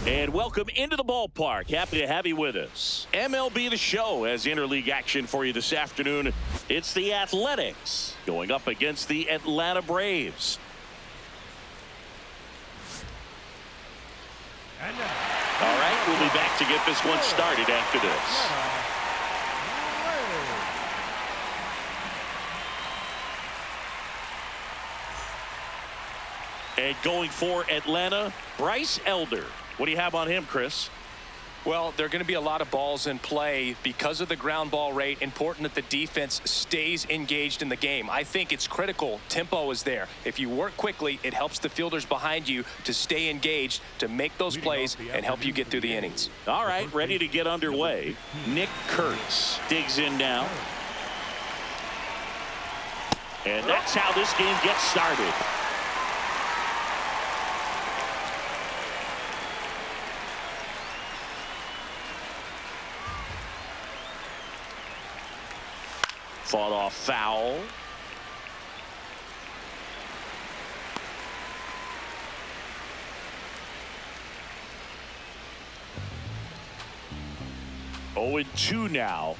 And welcome into the ballpark. Happy to have you with us. MLB The Show has interleague action for you this afternoon. It's the Athletics going up against the Atlanta Braves. All right, we'll be back to get this one started after this. And going for Atlanta, Bryce Elder. What do you have on him, Chris? Well, there are going to be a lot of balls in play because of the ground ball rate. Important that the defense stays engaged in the game. I think it's critical. Tempo is there. If you work quickly, it helps the fielders behind you to stay engaged, to make those plays and help you get through the innings. All right, ready to get underway. Nick Kurtz digs in now. And that's how this game gets started. Fought off foul. Oh, and 2 now.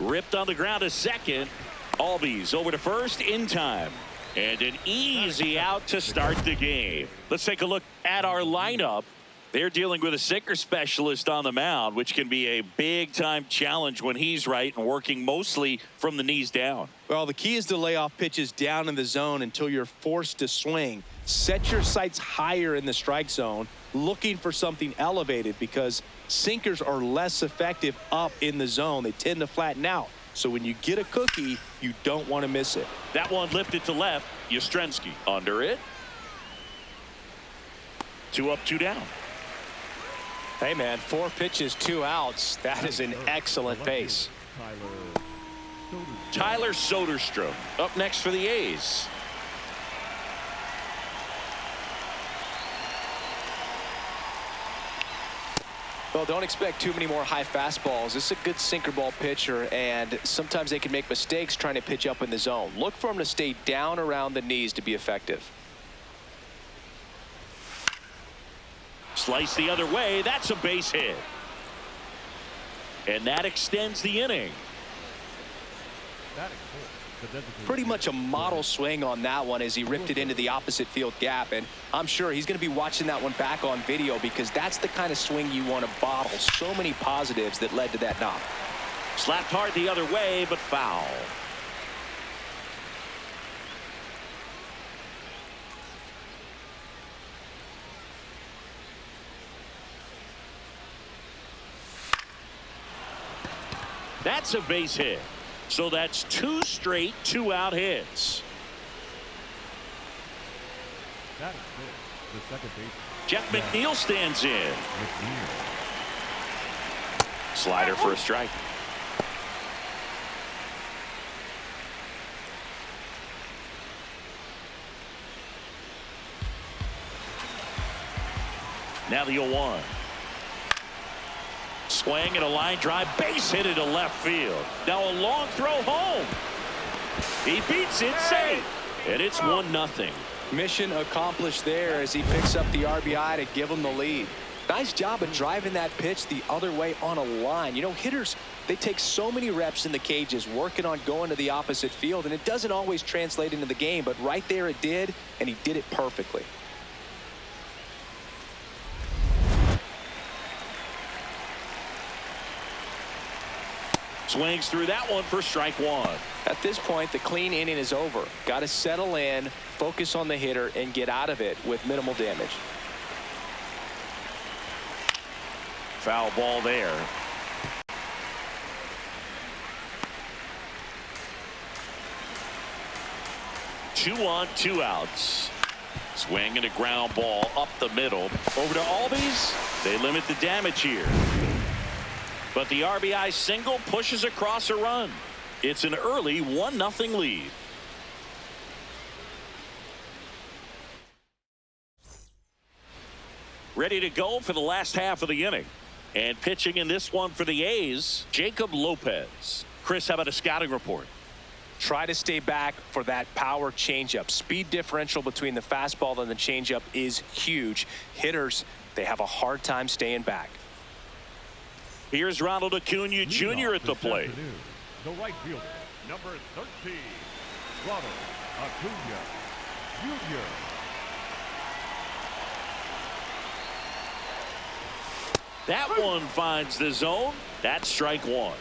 Ripped on the ground to second. Albies over to first in time. And an easy out to start the game. Let's take a look at our lineup. They're dealing with a sinker specialist on the mound, which can be a big-time challenge when he's right and working mostly from the knees down. Well, the key is to lay off pitches down in the zone until you're forced to swing. Set your sights higher in the strike zone, looking for something elevated, because sinkers are less effective up in the zone. They tend to flatten out. So when you get a cookie, you don't want to miss it. That one lifted to left. Yastrzemski under it. 2 up, 2 down. Hey, man, 4 pitches, 2 outs. That is an excellent pace. Tyler Soderstrom up next for the A's. Well, don't expect too many more high fastballs. This is a good sinker ball pitcher, and sometimes they can make mistakes trying to pitch up in the zone. Look for him to stay down around the knees to be effective. Slice the other way. That's a base hit. And that extends the inning. Pretty much a model swing on that one as he ripped it into the opposite field gap. And I'm sure he's going to be watching that one back on video, because that's the kind of swing you want to bottle. So many positives that led to that knock. Slapped hard the other way, but foul. That's a base hit. So that's 2 straight 2-out hits. That is good. The second base. Jeff McNeil stands in. Slider for a strike. Now the 0-1. Swing and a line drive, base hit into left field. Now a long throw home. He beats it safe, and it's 1-0. Mission accomplished there as he picks up the RBI to give him the lead. Nice job of driving that pitch the other way on a line. You know, hitters, they take so many reps in the cages working on going to the opposite field, and it doesn't always translate into the game, but right there it did, and he did it perfectly. Swings through that one for strike 1. At this point, the clean inning is over. Got to settle in, focus on the hitter, and get out of it with minimal damage. Foul ball there. Two on, 2 outs. Swing and a ground ball up the middle. Over to Albies. They limit the damage here. But the RBI single pushes across a run. It's an early 1-0 lead. Ready to go for the last half of the inning. And pitching in this one for the A's, Jacob Lopez. Chris, how about a scouting report? Try to stay back for that power changeup. Speed differential between the fastball and the changeup is huge. Hitters, they have a hard time staying back. Here's Ronald Acuna Jr. at the plate. Afternoon, the right fielder, number 13, Ronald Acuna Jr. That one finds the zone. That's strike one.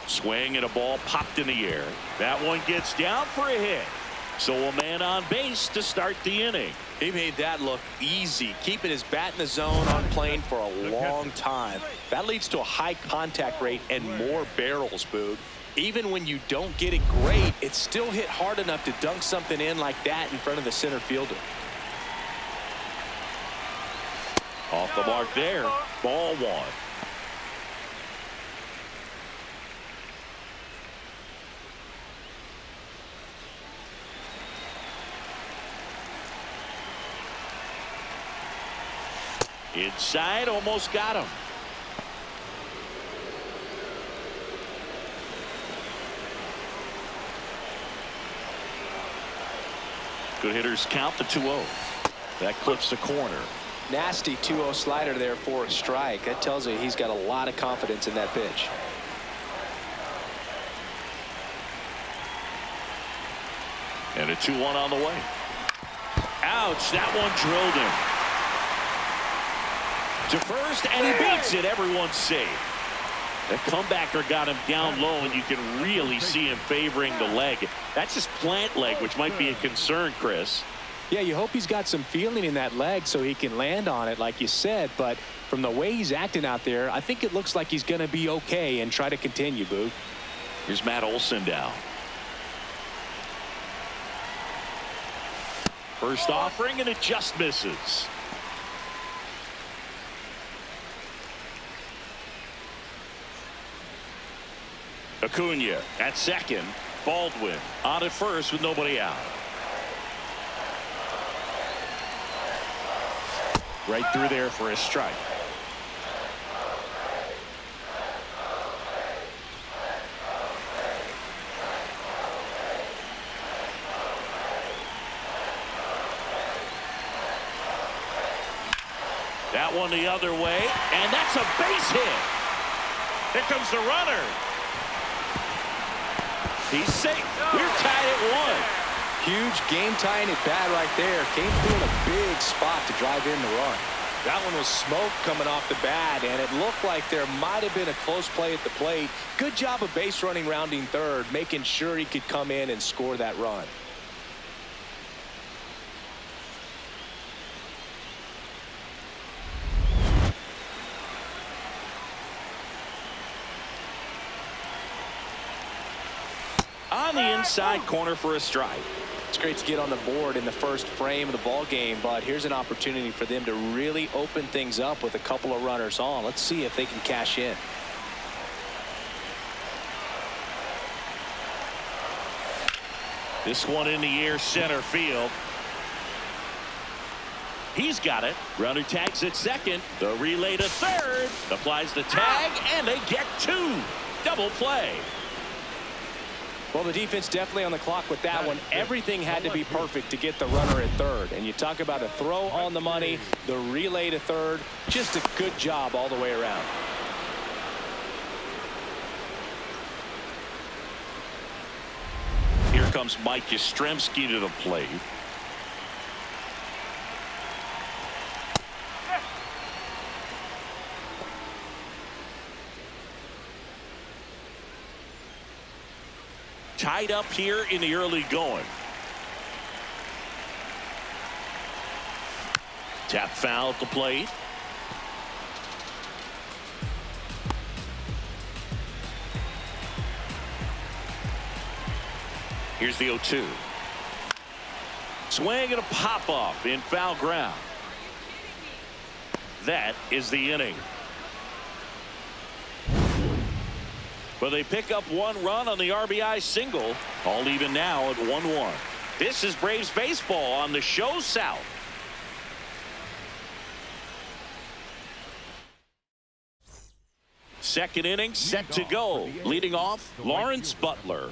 Swing and a ball popped in the air. That one gets down for a hit. So a man on base to start the inning. He made that look easy, keeping his bat in the zone on plane for a long time. That leads to a high contact rate and more barrels, Boog. Even when you don't get it great, it's still hit hard enough to dunk something in like that in front of the center fielder. Off the mark there. Ball one. Inside, almost got him. Good hitters count the 2-0. That clips the corner. Nasty 2-0 slider there for a strike. That tells you he's got a lot of confidence in that pitch. And a 2-1 on the way. Ouch, that one drilled him to first, and he beats it. Everyone's safe. The comebacker got him down low, and you can really see him favoring the leg. That's his plant leg, which might be a concern, Chris. Yeah, you hope he's got some feeling in that leg so he can land on it, like you said. But from the way he's acting out there, I think it looks like he's going to be okay and try to continue, Boo. Here's Matt Olson down. First offering, and it just misses. Acuna at second. Baldwin on at first with nobody out. Right through there for a strike. That one the other way, and that's a base hit. Here comes the runner. He's safe. We're tied at 1. Huge game-tying at bat right there. Came through in a big spot to drive in the run. That one was smoke coming off the bat, and it looked like there might have been a close play at the plate. Good job of base running, rounding third, making sure he could come in and score that run. On the inside corner for a strike. It's great to get on the board in the first frame of the ball game, but here's an opportunity for them to really open things up with a couple of runners on. Let's see if they can cash in. This one in the air, center field. He's got it. Runner tags at second. The relay to third. Applies the tag, and they get 2. Double play. Well, the defense definitely on the clock with that one. Everything had to be perfect to get the runner at third. And you talk about a throw on the money, the relay to third. Just a good job all the way around. Here comes Mike Yastrzemski to the plate. Tied up here in the early going. Tap foul at the plate. Here's the 0-2. Swing and a pop off in foul ground. That is the inning. But they pick up 1 run on the RBI single. All even now at 1-1. This is Braves baseball on the show South. Second inning set to go. Leading off, Lawrence Butler.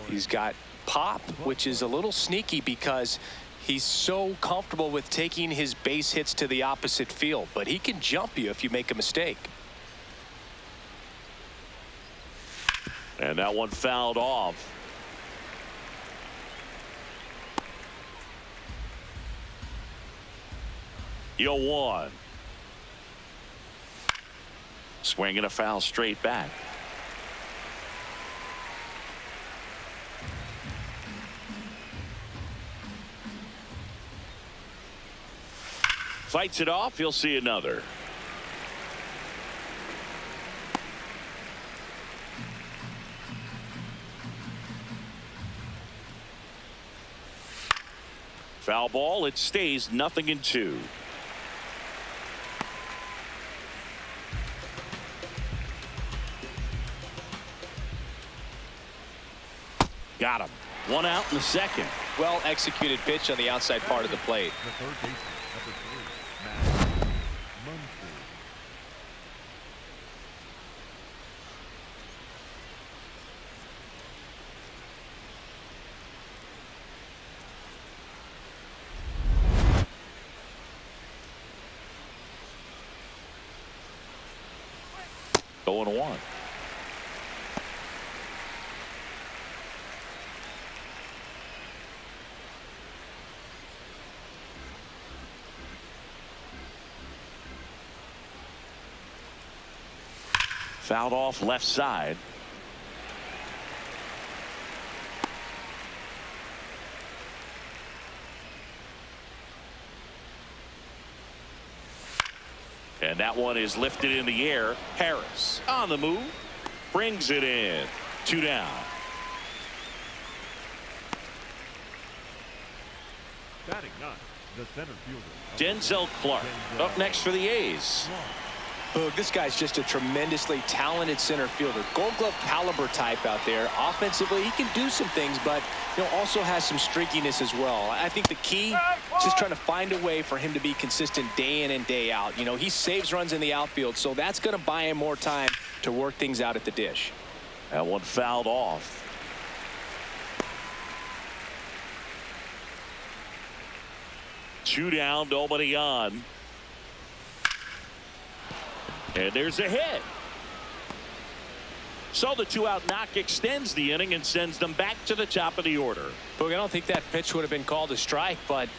He's got pop, which is a little sneaky because he's so comfortable with taking his base hits to the opposite field, but he can jump you if you make a mistake. And that one fouled off. Yo one. Swinging a foul straight back. Fights it off. He'll see another. Foul ball. It stays 0-2. Got him. One out in the second. Well executed pitch on the outside part of the plate. The third baseman, number 3, Matt Muncy. Going one. Fouled off left side. And that one is lifted in the air. Harris on the move. Brings it in. 2 down. Batting ninth, the center fielder. Denzel Clark up next for the A's. Boog, this guy's just a tremendously talented center fielder. Gold Glove caliber type out there. Offensively, he can do some things, but also has some streakiness as well. I think the key is just trying to find a way for him to be consistent day in and day out. He saves runs in the outfield, so that's going to buy him more time to work things out at the dish. That one fouled off. Two down, nobody on. And there's a hit. So the 2-out knock extends the inning and sends them back to the top of the order. Boog, I don't think that pitch would have been called a strike, but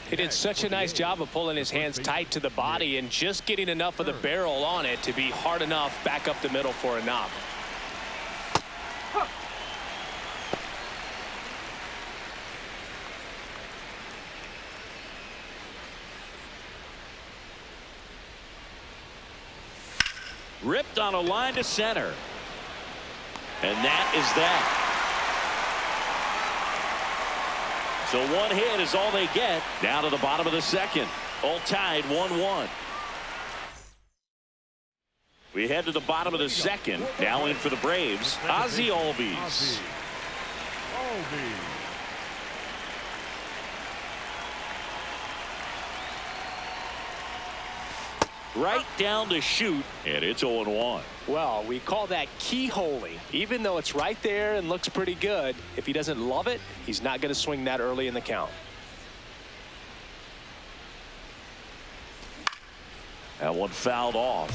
he did such a nice job of pulling his hands tight to the body and just getting enough of the barrel on it to be hard enough back up the middle for a knock. Ripped on a line to center. And that is that. So one hit is all they get. Down to the bottom of the second. All tied 1-1. We head to the bottom of the second. Now in for the Braves, Ozzie Albies. Right down to shoot, and it's 0-1. Well, we call that keyholing. Even though it's right there and looks pretty good, if he doesn't love it, he's not going to swing that early in the count. That one fouled off.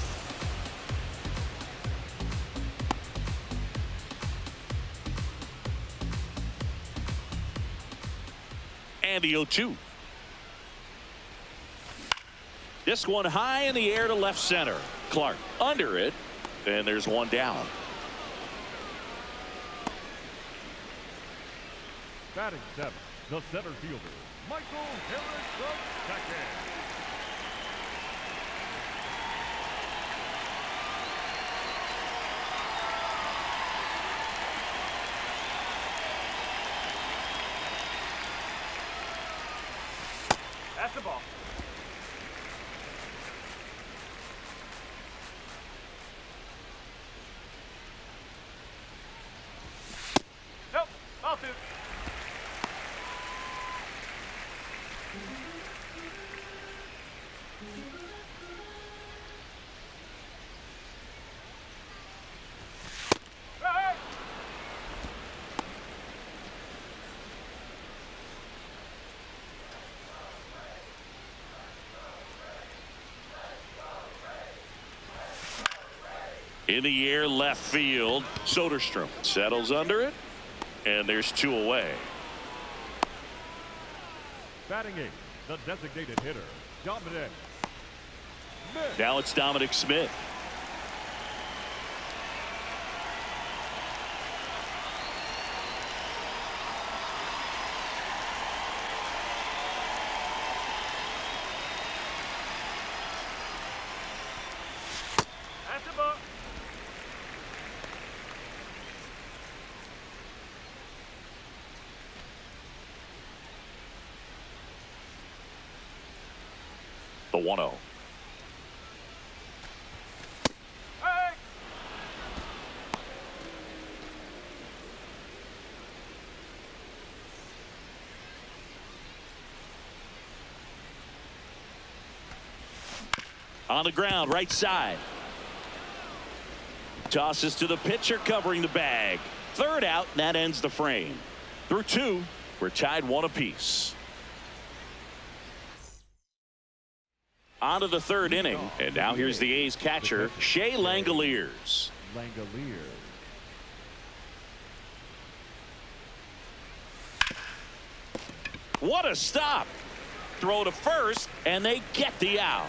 And the 0-2. This one high in the air to left center. Clark under it, and there's one down. Batting 7, the center fielder, Michael Harris II. That's the ball. In the air, left field. Soderstrom settles under it, and there's 2 away. Batting 8th, the designated hitter, Dominic Smith. Now it's Dominic Smith. At the book. The 1-0. Hey! On the ground, right side. Tosses to the pitcher covering the bag. Third out, and that ends the frame. Through 2, we're tied 1 apiece. On to the 3rd inning, and now here's the A's catcher, Shea Langoliers. Langoliers. What a stop! Throw to first, and they get the out.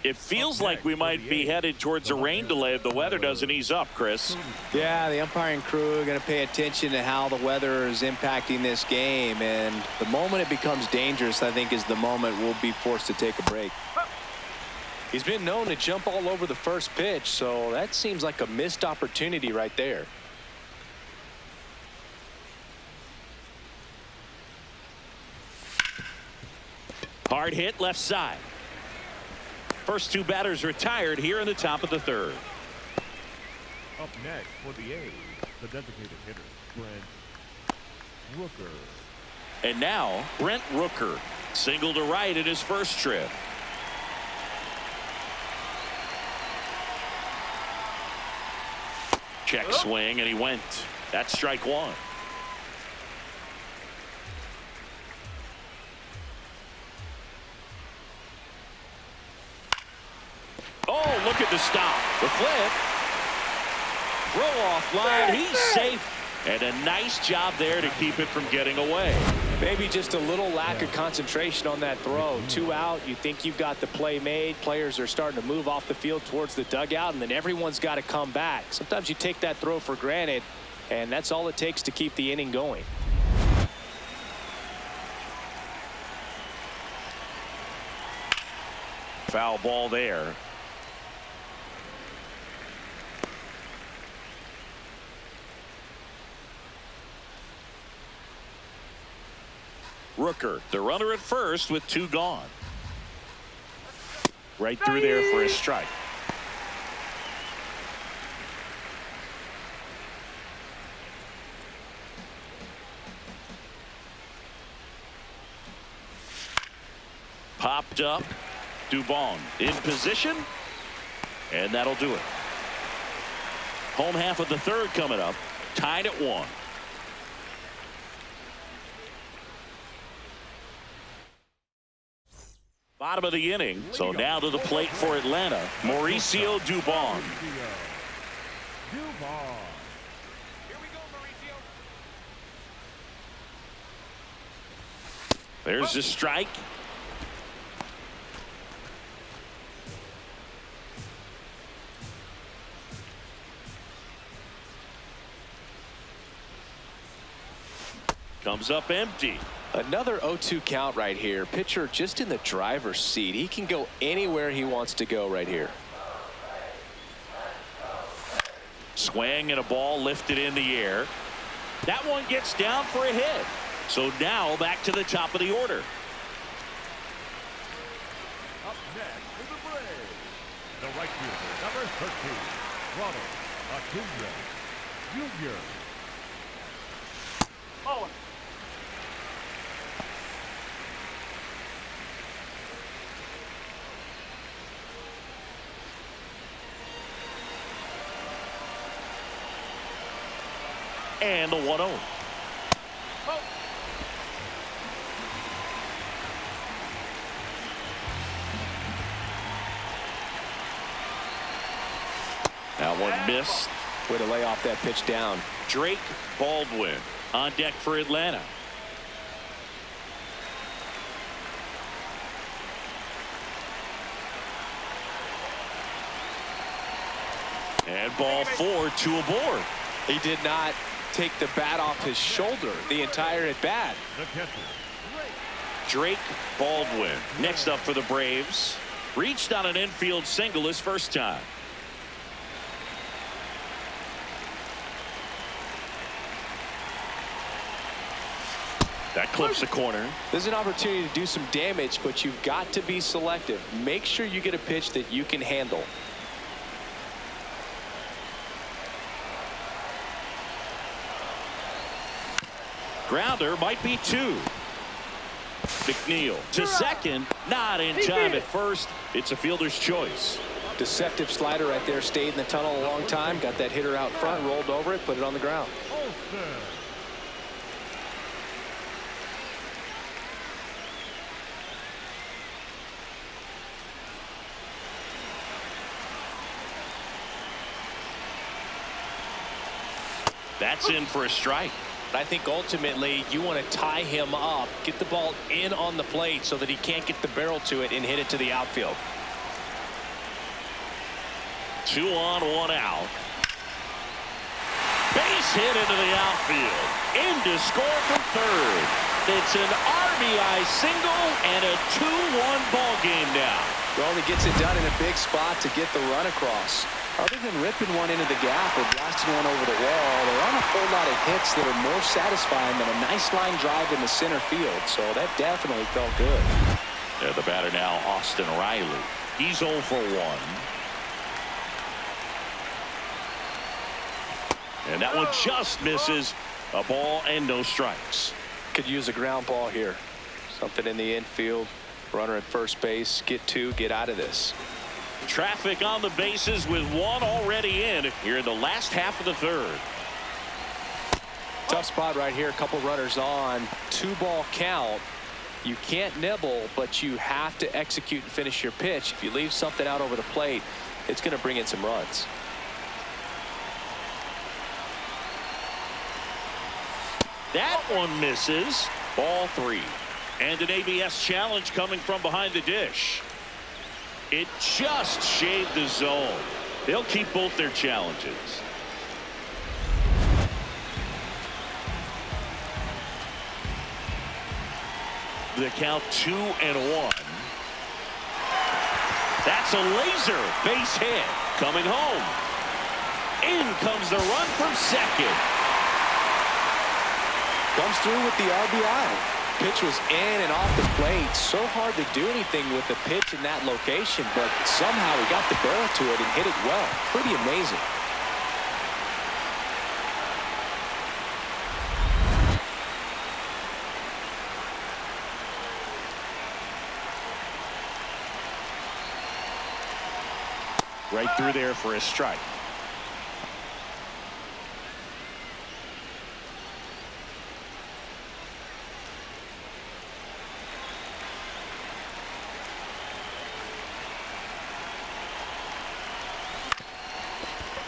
It feels like we might be headed towards a rain delay if the weather doesn't ease up, Chris. Yeah, the umpiring crew are going to pay attention to how the weather is impacting this game, and the moment it becomes dangerous, I think, is the moment we'll be forced to take a break. He's been known to jump all over the first pitch, so that seems like a missed opportunity right there. Hard hit left side. First 2 batters retired here in the top of the 3rd. Up next for the A's, the designated hitter, Brent Rooker. And now Brent Rooker, single to right in his first trip. Check swing, and he went. That's strike 1. Oh, look at the stop. The flip. Throw off line. He's safe. And a nice job there to keep it from getting away. Maybe just a little lack of concentration on that throw. 2 out. You think you've got the play made. Players are starting to move off the field towards the dugout, and then everyone's got to come back. Sometimes you take that throw for granted, and that's all it takes to keep the inning going. Foul ball there. Rooker, the runner at first with 2 gone. Right through there for a strike. Popped up. Dubon in position, and that'll do it. Home half of the 3rd coming up, tied at 1. Bottom of the inning, so now to the plate for Atlanta, Mauricio Dubon. Dubon. There's the strike. Comes up empty. Another 0-2 count right here. Pitcher just in the driver's seat. He can go anywhere he wants to go right here. Swing and a ball lifted in the air. That one gets down for a hit. So now back to the top of the order. Up next for the Braves, the right fielder, number 13, Ronald Acuna Jr. Oh. And the 1-0. That one missed. Way to lay off that pitch down. Drake Baldwin on deck for Atlanta. And ball 4, 2 aboard. He did not take the bat off his shoulder the entire at bat. The catcher, Drake Baldwin next up for the Braves. Reached on an infield single his first time. That clips the corner. There's an opportunity to do some damage, but you've got to be selective. Make sure you get a pitch that you can handle. Grounder might be 2. McNeil to second, not in time at first. It's a fielder's choice. Deceptive slider right there. Stayed in the tunnel a long time. Got that hitter out front, rolled over it, put it on the ground. Olsen. That's in for a strike. I think ultimately you want to tie him up, get the ball in on the plate so that he can't get the barrel to it and hit it to the outfield. 2 on, 1 out. Base hit into the outfield. In to score from third. It's an RBI single and a 2-1 ball game now. Well, he gets it done in a big spot to get the run across. Other than ripping one into the gap or blasting one over the wall, there aren't a whole lot of hits that are more satisfying than a nice line drive in the center field. So that definitely felt good. Yeah, the batter now, Austin Riley. He's 0 for 1. And that one just misses. A ball and no strikes. Could use a ground ball here. Something in the infield. Runner at first base. Get 2. Get out of this. Traffic on the bases with 1 already in here in the last half of the third. Tough spot right here. A couple runners on. 2-ball count. You can't nibble, but you have to execute and finish your pitch. If you leave something out over the plate, it's going to bring in some runs. That one misses. Ball 3. And an ABS challenge coming from behind the dish. It just shaved the zone. They'll keep both their challenges. The count 2-1. That's a laser base hit coming home. In comes the run from second. Comes through with the RBI. Pitch was in and off the plate. So hard to do anything with the pitch in that location, but somehow he got the barrel to it and hit it well. Pretty amazing. Right through there for a strike.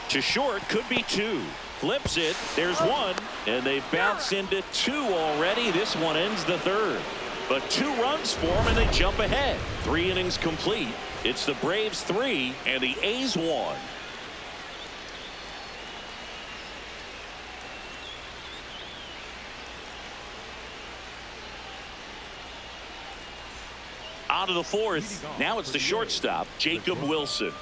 To short, could be 2. Flips it. There's 1. And they bounce into 2 already. This one ends the third. But 2 runs for them and they jump ahead. 3 innings complete. It's the Braves 3 and the A's 1. On to the 4th. Now it's the shortstop, Jacob Wilson.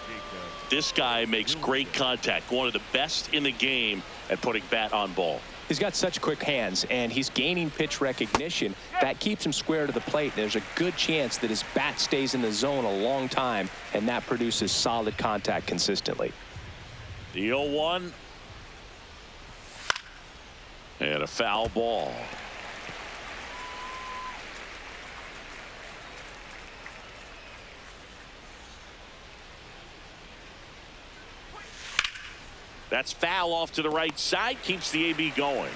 This guy makes great contact. One of the best in the game at putting bat on ball. He's got such quick hands, and he's gaining pitch recognition. That keeps him square to the plate. There's a good chance that his bat stays in the zone a long time, and that produces solid contact consistently. The 0-1. And a foul ball. That's foul off to the right side. Keeps the AB going.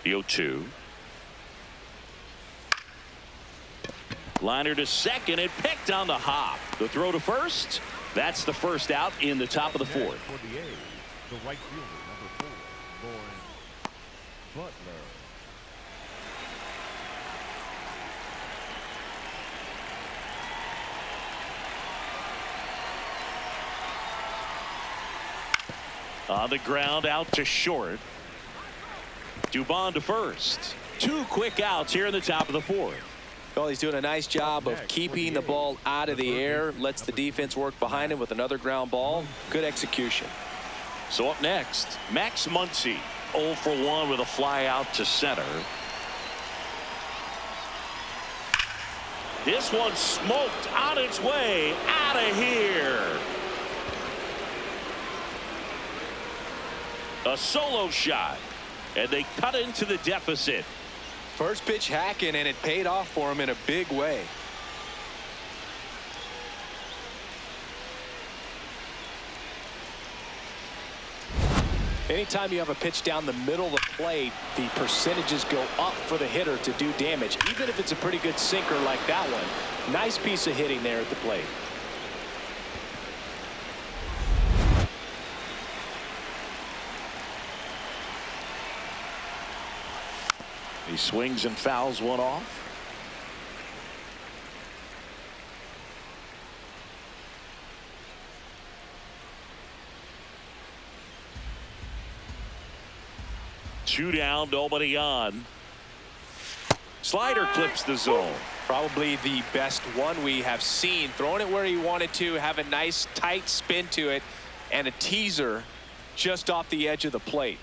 The 0-2. Liner to second and picked on the hop. The throw to first. That's the first out in the top of the fourth. For the A's, the right fielder, number 4, Lauren Butler. On the ground, out to short. Dubon to first. 2 quick outs here in the top of the fourth. Well, he's doing a nice job of keeping the ball out of the air. Lets the defense work behind him with another ground ball. Good execution. So up next, Max Muncy, 0 for 1 with a fly out to center. This one smoked on its way out of here. A solo shot, and they cut into the deficit. First pitch hacking, and it paid off for him in a big way. Anytime you have a pitch down the middle of the plate, the percentages go up for the hitter to do damage, even if it's a pretty good sinker like that one. Nice piece of hitting there at the plate. He swings and fouls one off. Two down, nobody on. Slider clips the zone. Probably the best one we have seen. Throwing it where he wanted to, have a nice tight spin to it, and a teaser just off the edge of the plate.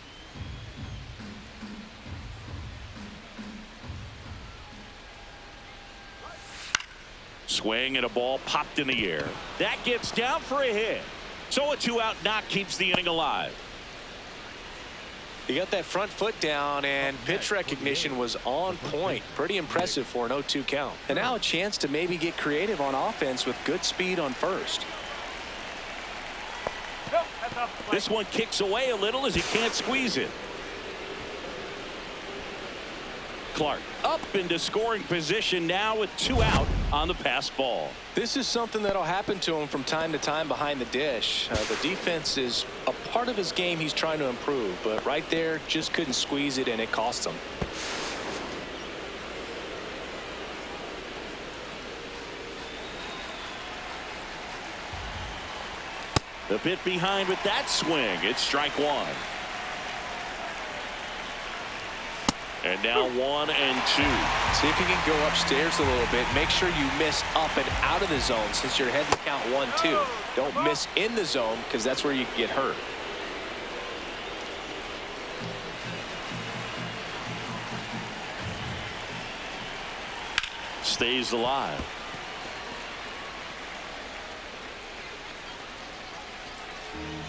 Swing and a ball popped in the air. That gets down for a hit. So a 2-out knock keeps the inning alive. He got that front foot down, and pitch recognition was on point. Pretty impressive for an 0-2 count. And now a chance to maybe get creative on offense with good speed on first. This one kicks away a little as he can't squeeze it. Clark up into scoring position now with 2 out on the pass ball. This is something that'll happen to him from time to time behind the dish. The defense is a part of his game he's trying to improve, but right there just couldn't squeeze it, and it cost him. A bit behind with that swing. It's strike 1. And now 1 and 2. See if you can go upstairs a little bit. Make sure you miss up and out of the zone since you're heading to count 1-2. Don't miss in the zone, because that's where you can get hurt. Stays alive.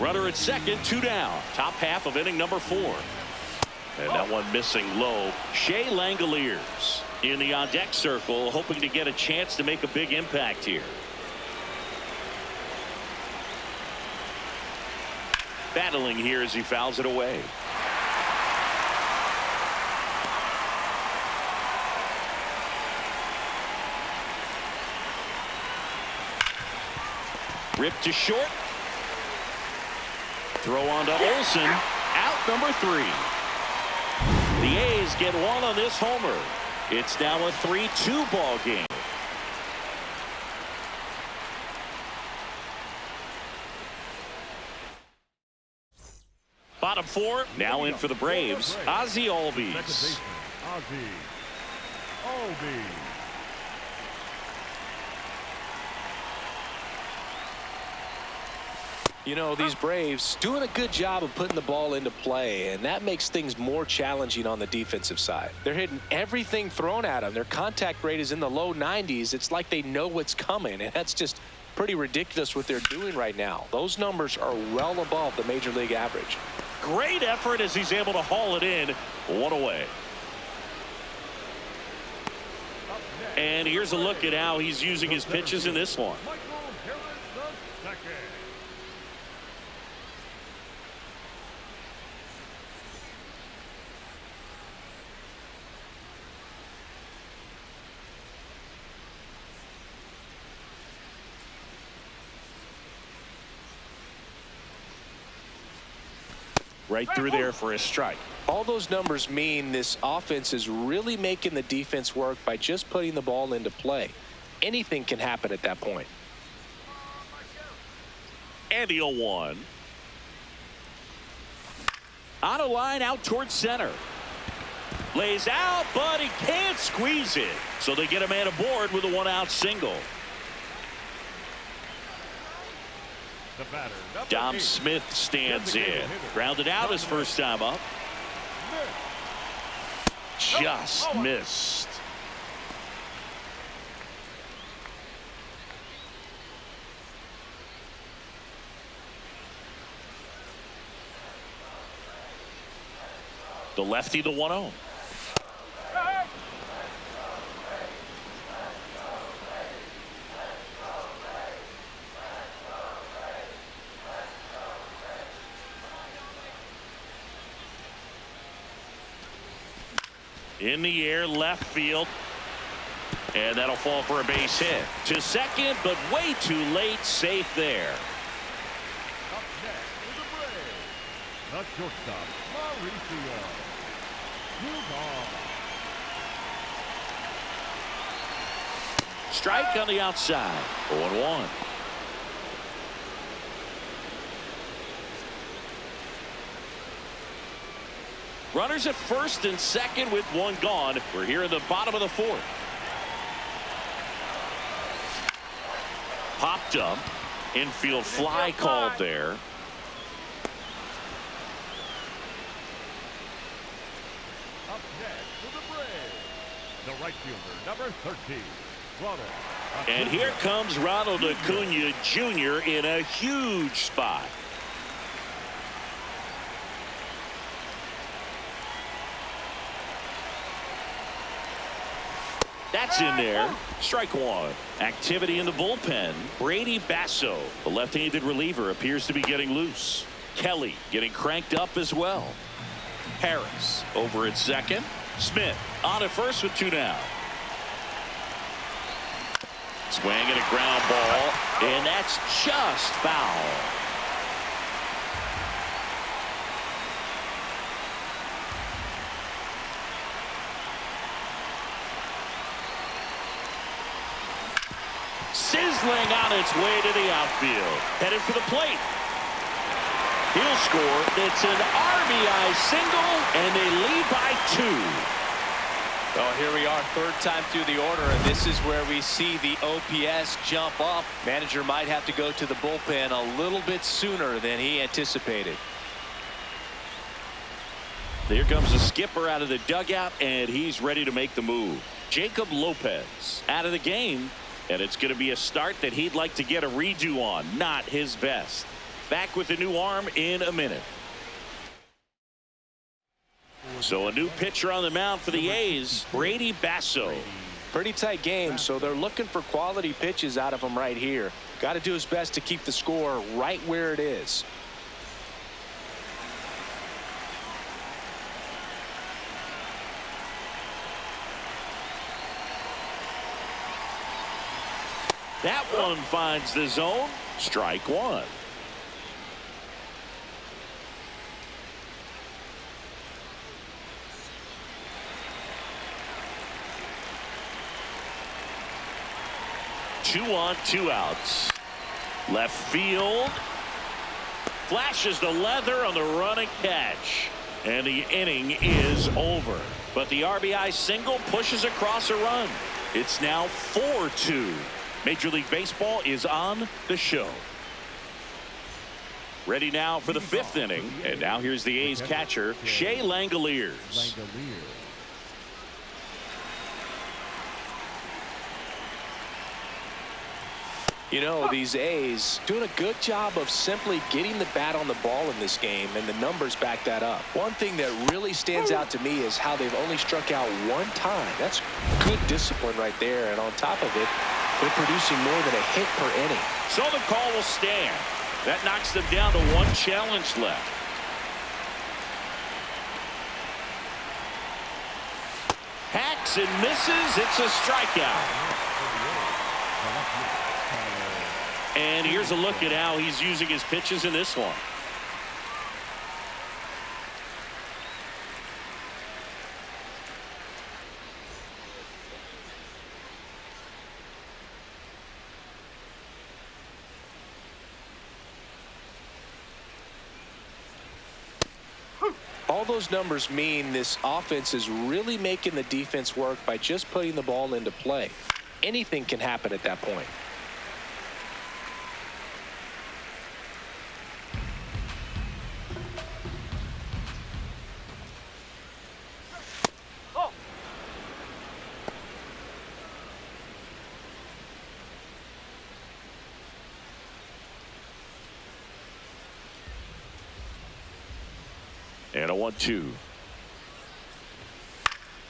Runner at second, 2 down. Top half of inning number 4. And that one missing low. Shea Langoliers in the on-deck circle, hoping to get a chance to make a big impact here. Battling here as he fouls it away. Ripped to short. Throw on to Olsen. Out number 3. The A's get 1 on this homer. It's now a 3-2 ball game. Bottom 4 now in for the Braves. Ozzie Albies. Ozzie Albies. You know, these Braves doing a good job of putting the ball into play, and that makes things more challenging on the defensive side. They're hitting everything thrown at them. Their contact rate is in the low 90s. It's like they know what's coming, and that's just pretty ridiculous what they're doing right now. Those numbers are well above the major league average. Great effort as he's able to haul it in. 1 away. And here's a look at how he's using his pitches in this one. right through there for a strike. All those numbers mean this offense is really making the defense work by just putting the ball into play. Anything can happen at that point. And the 0-1. On a line out towards center. Lays out, but he can't squeeze it. So they get a man aboard with a 1-out single. The batter, number Dom 8. Smith stands in. Grounded out his first time up. Just missed. The lefty, the 1-0. In the air, left field. And that'll fall for a base hit. To second, but way too late. Safe there. Up next is the Braves. The shortstop, Mauricio. Strike on the outside. 0-1. Runners at first and second with one gone. We're here in the bottom of the fourth. Popped up. Infield fly called there. Up next is the Braves. The right fielder, number 13, Ronald. And here comes Ronald Acuna Jr. in a huge spot. That's in there. Strike one. Activity in the bullpen. Brady Basso, the left-handed reliever, appears to be getting loose. Kelly getting cranked up as well. Harris over at second. Smith on at first with 2 down. Swing and a ground ball, and that's just foul. Sizzling on its way to the outfield. Headed for the plate. He'll score. It's an RBI single, and they lead by 2. Well, here we are, third time through the order, and this is where we see the OPS jump up. Manager might have to go to the bullpen a little bit sooner than he anticipated. There comes the skipper out of the dugout, and he's ready to make the move. Jacob Lopez out of the game, and it's going to be a start that he'd like to get a redo on. Not his best. Back with the new arm in a minute. So a new pitcher on the mound for the A's, Brady Basso. Pretty tight game, so they're looking for quality pitches out of him right here. Got to do his best to keep the score right where it is. That one finds the zone. Strike one. Two on, 2 outs. Left field. Flashes the leather on the running catch. And the inning is over. But the RBI single pushes across a run. It's now 4-2. Major League Baseball is on the show. Ready now for the 5th inning. And now here's the A's catcher, Shea Langoliers. You know, these A's doing a good job of simply getting the bat on the ball in this game, and the numbers back that up. One thing that really stands out to me is how they've only struck out 1 time. That's good discipline right there, and on top of it, they're producing more than a hit per inning. So the call will stand. That knocks them down to 1 challenge left. Hacks and misses. It's a strikeout. And here's a look at how he's using his pitches in this one. All those numbers mean this offense is really making the defense work by just putting the ball into play. Anything can happen at that point. And a 1-2.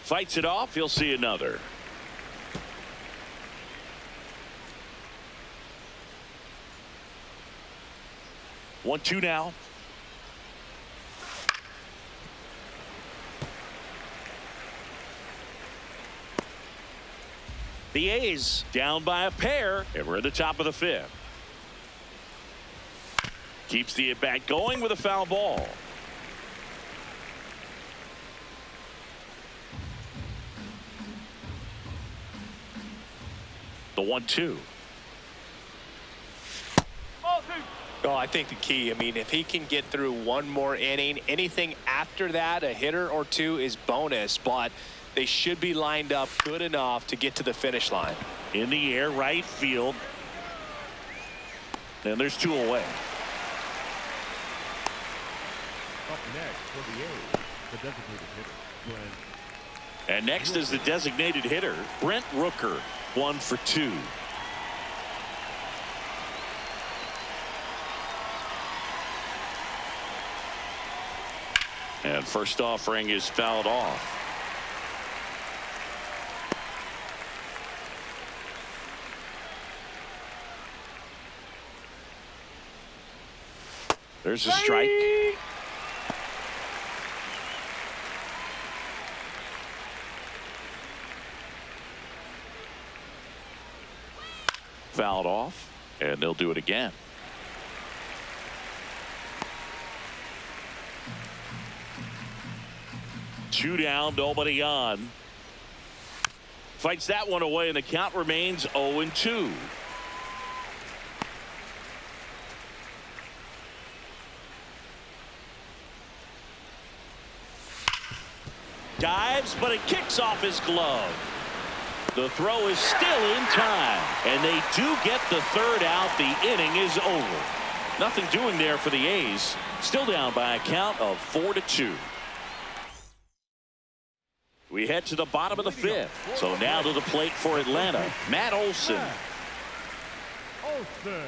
Fights it off. He'll see another. One, two now. The A's down by a pair, and we're at the top of the fifth. Keeps the at-bat going with a foul ball. The 1-2. Oh, I think the key, I mean, if he can get through one more inning, anything after that, a hitter or two is bonus, but they should be lined up good enough to get to the finish line. In the air, right field. And there's two away. Up next for the A's, the designated hitter, Brent. And next is the designated hitter, Brent Rooker, 1 for 2. And first offering is fouled off. There's a strike. Fouled off, and they'll do it again. Two down, nobody on. Fights that one away, and the count remains 0-2. Dives, but it kicks off his glove. The throw is still in time, and they do get the third out. The inning is over. Nothing doing there for the A's. Still down by a count of 4-2. We head to the bottom of the fifth. So now to the plate for Atlanta, Matt Olson. Olson.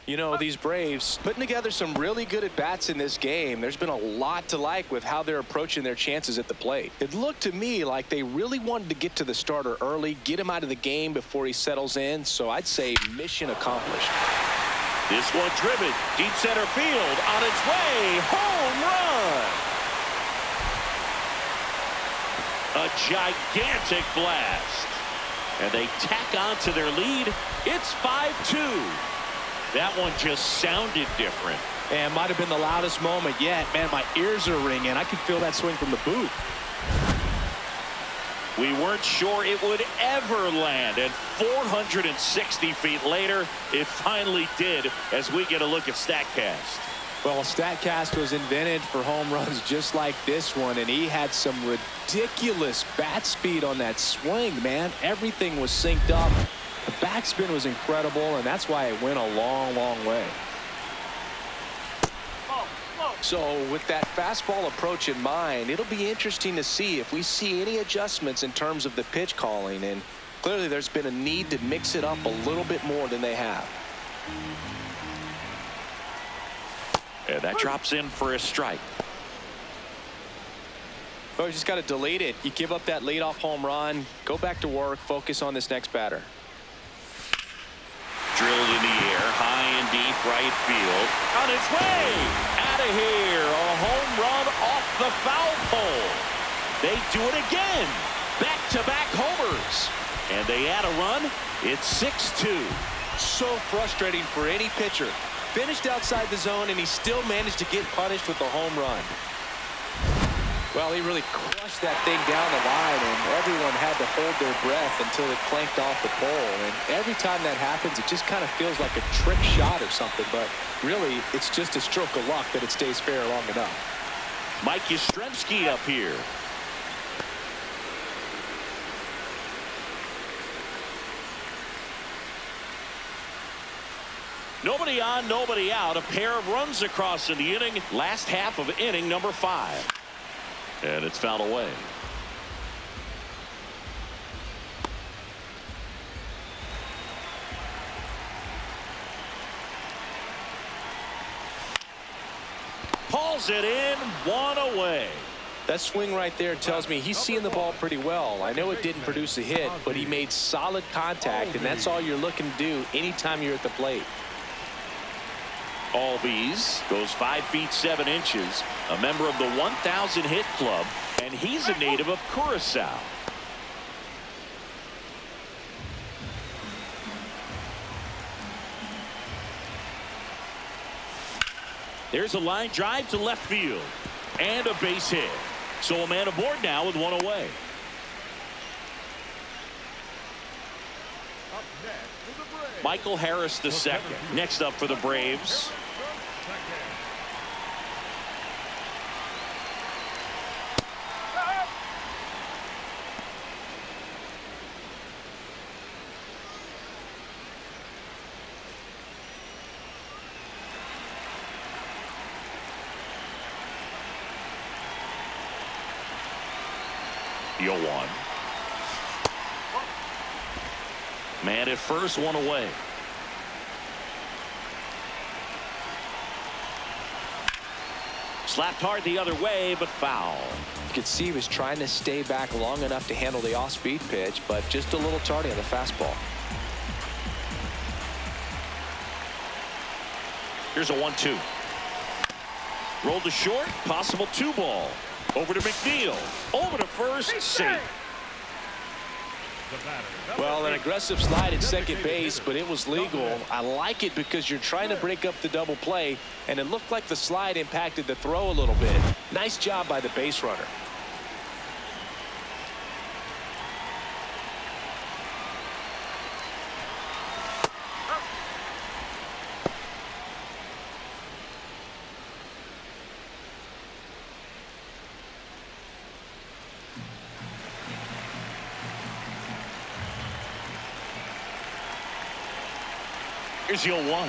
You know, these Braves putting together some really good at-bats in this game. There's been a lot to like with how they're approaching their chances at the plate. It looked to me like they really wanted to get to the starter early, get him out of the game before he settles in. So I'd say mission accomplished. This one driven deep center field, on its way, home run. A gigantic blast, and they tack on to their lead. It's 5-2. That one just sounded different. And might have been the loudest moment yet. Man, my ears are ringing. I could feel that swing from the booth. We weren't sure it would ever land, and 460 feet later, it finally did, as we get a look at StatCast. Well, StatCast was invented for home runs just like this one, and he had some ridiculous bat speed on that swing, man. Everything was synced up. The backspin was incredible, and that's why it went a long, long way. So with that fastball approach in mind, it'll be interesting to see if we see any adjustments in terms of the pitch calling, and clearly there's been a need to mix it up a little bit more than they have. And that drops in for a strike. Oh, you just got to delete it. You give up that leadoff home run, go back to work, focus on this next batter. Drilled in the air, high and deep right field. On its way! Out of here! A home run off the foul pole. They do it again. Back-to-back homers. And they add a run. It's 6-2. So frustrating for any pitcher. Finished outside the zone, and he still managed to get punished with the home run. Well, he really crushed that thing down the line, and everyone had to hold their breath until it clanked off the pole. And every time that happens, it just kind of feels like a trick shot or something. But really, it's just a stroke of luck that it stays fair long enough. Mike Yastrzemski up here. Nobody on, nobody out. A pair of runs across in the inning. Last half of inning number 5. And it's fouled away. Pulls it in, 1 away. That swing right there tells me he's seeing the ball pretty well. I know it didn't produce a hit, but he made solid contact, and that's all you're looking to do anytime you're at the plate. Albies goes 5 feet 7 inches, a member of the 1,000 hit club, and he's a native of Curacao. There's a line drive to left field and a base hit. So a man aboard now with 1 away. Up next for the Braves. Michael Harris II next up for the Braves. The 0-1. Man at first, 1 away. Slapped hard the other way, but foul. You could see he was trying to stay back long enough to handle the off-speed pitch, but just a little tardy on the fastball. Here's a 1-2. Rolled to short, possible 2-ball. Over to McNeil. Over to first, safe. Well, an aggressive slide at second base, but it was legal. I like it because you're trying to break up the double play, and it looked like the slide impacted the throw a little bit. Nice job by the base runner. Here's the 0-1.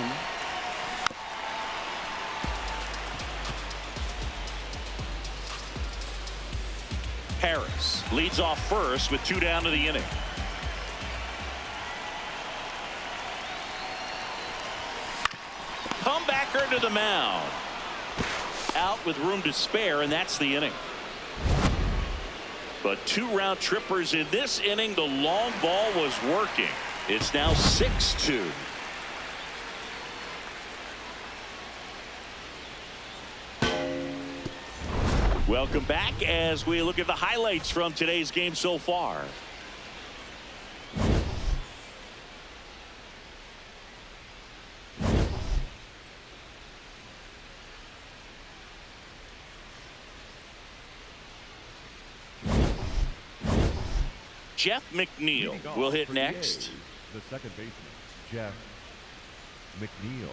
Harris leads off first with 2 down to the inning. Comebacker to the mound. Out with room to spare, and that's the inning. But 2 round trippers in this inning. The long ball was working. It's now 6-2. Welcome back as we look at the highlights from today's game so far. Jeff McNeil will hit next. The second baseman, Jeff McNeil.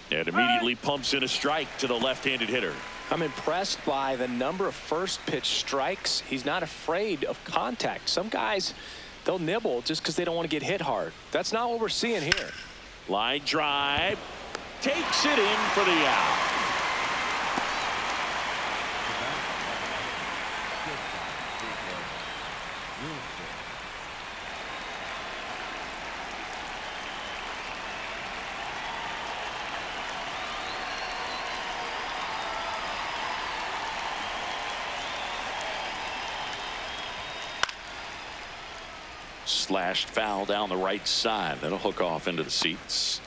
And immediately pumps in a strike to the left-handed hitter. I'm impressed by the number of first pitch strikes. He's not afraid of contact. Some guys, they'll nibble just because they don't want to get hit hard. That's not what we're seeing here. Line drive. Takes it in for the out. Slashed foul down the right side. That'll hook off into the seats.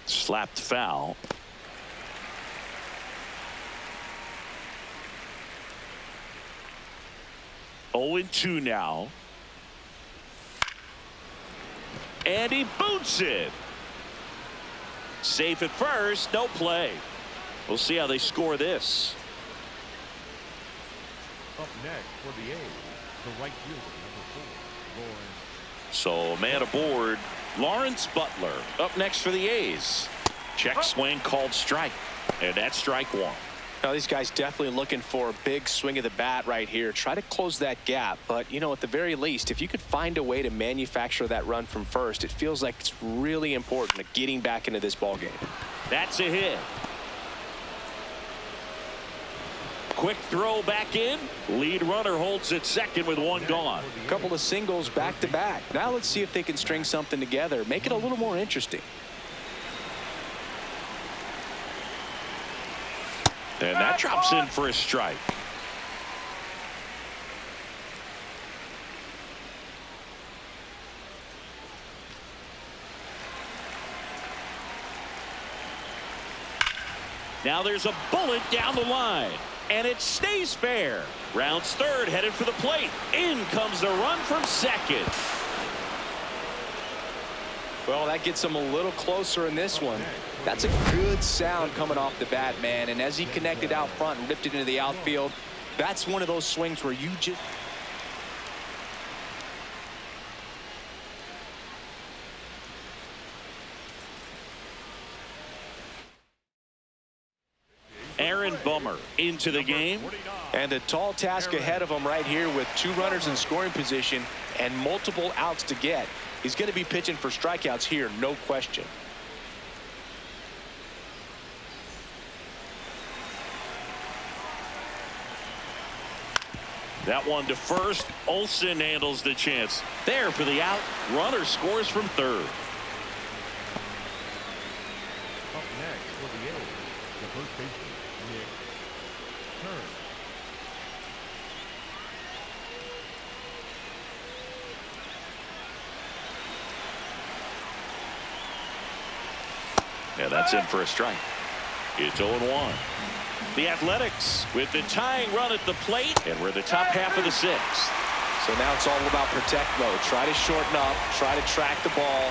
Slapped foul. 0-2 now. And he boots it. Safe at first, no play. We'll see how they score this. Up next for the A's, the right fielder, number 4, Lawrence. So man aboard, Lawrence Butler up next for the A's. Check swing called strike, and that's strike one. Now these guys definitely looking for a big swing of the bat right here. Try to close that gap, but you know, at the very least, if you could find a way to manufacture that run from first, it feels like it's really important to getting back into this ball game. That's a hit. Quick throw back in. Lead runner holds at second with one gone. A couple of singles back to back. Now let's see if they can string something together, make it a little more interesting. And that drops in for a strike. Now there's a bullet down the line, and it stays fair. Rounds third, headed for the plate. In comes the run from second. Well, that gets him a little closer in this one. That's a good sound coming off the bat, man. And as he connected out front and ripped it into the outfield, that's one of those swings where you just... Aaron Bummer into the game. And a tall task ahead of him right here with 2 runners in scoring position and multiple outs to get. He's going to be pitching for strikeouts here, no question. That one to first. Olsen handles the chance. There for the out. Runner scores from third. Up next for the A's, the first baseman, Nick Turner. Yeah, that's in for a strike. It's 0-1. The Athletics with the tying run at the plate, and we're the top half of the 6th. So now it's all about protect mode. Try to shorten up, try to track the ball,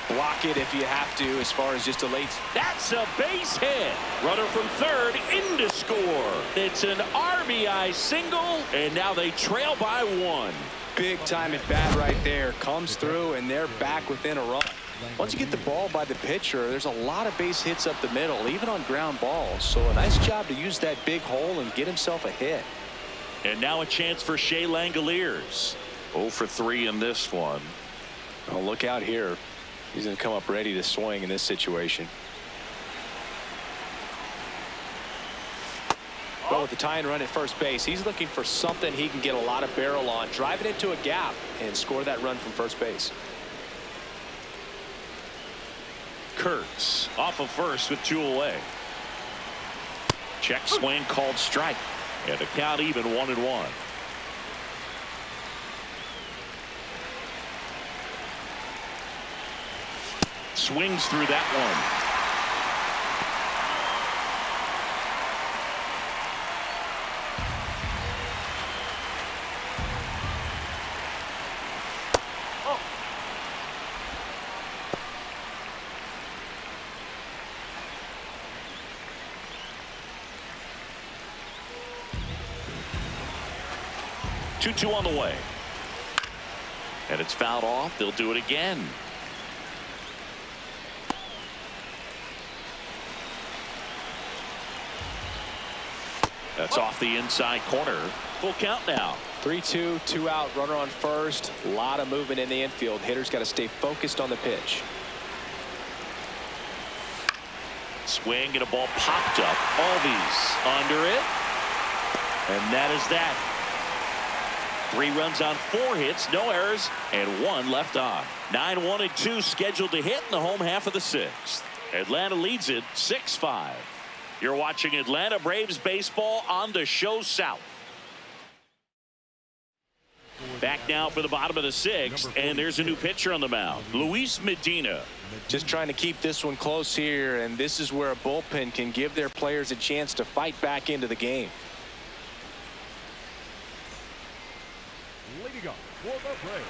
block it if you have to as far as just a late. That's a base hit. Runner from third in to score. It's an RBI single, and now they trail by 1. Big time at bat right there. Comes through, and they're back within a run. Once you get the ball by the pitcher, there's a lot of base hits up the middle, even on ground balls. So a nice job to use that big hole and get himself a hit. And now a chance for Shea Langoliers. 0 for 3 in this one. Oh, look out here. He's going to come up ready to swing in this situation. Well, with the tying run at first base, he's looking for something he can get a lot of barrel on, drive it into a gap, and score that run from first base. Kurtz off of first with 2 away. Check swing called strike, and the count even 1-1. Swings through that one. 2-2 on the way. And it's fouled off. They'll do it again. That's off the inside corner. Full count now. 3-2, 2 out, runner on first. A lot of movement in the infield. Hitter's got to stay focused on the pitch. Swing and a ball popped up. Albies under it. And that is that. 3 runs on 4 hits, no errors, and 1 left on. 9-1 and 2 scheduled to hit in the home half of the 6th. Atlanta leads it 6-5. You're watching Atlanta Braves baseball on the show South. Back now for the bottom of the 6th, and there's a new pitcher on the mound, Luis Medina. Just trying to keep this one close here, and this is where a bullpen can give their players a chance to fight back into the game. Taking up for the Braves,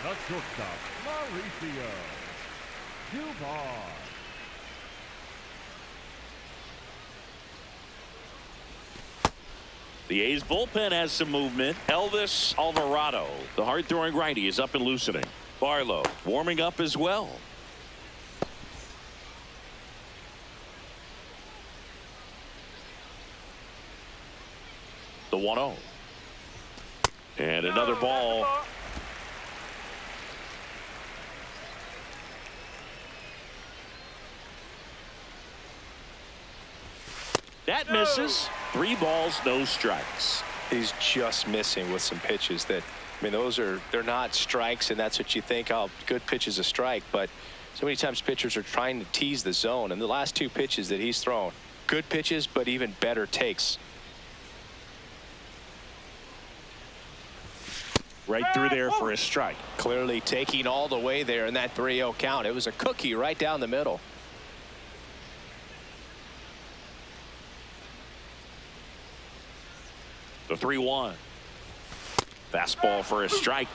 the shortstop, Mauricio Dubon. The A's bullpen has some movement. Elvis Alvarado, the hard-throwing righty, is up and loosening. Barlow warming up as well. The 1-0. And another ball. That misses. 3 balls, no strikes. He's just missing with some pitches that, I mean, they're not strikes, and that's what you think, oh, good pitch is a strike. But so many times pitchers are trying to tease the zone, and the last 2 pitches that he's thrown, good pitches, but even better takes. Right through there for a strike. Clearly taking all the way there in that 3-0 count. It was a cookie right down the middle. The 3-1. Fastball for a strike.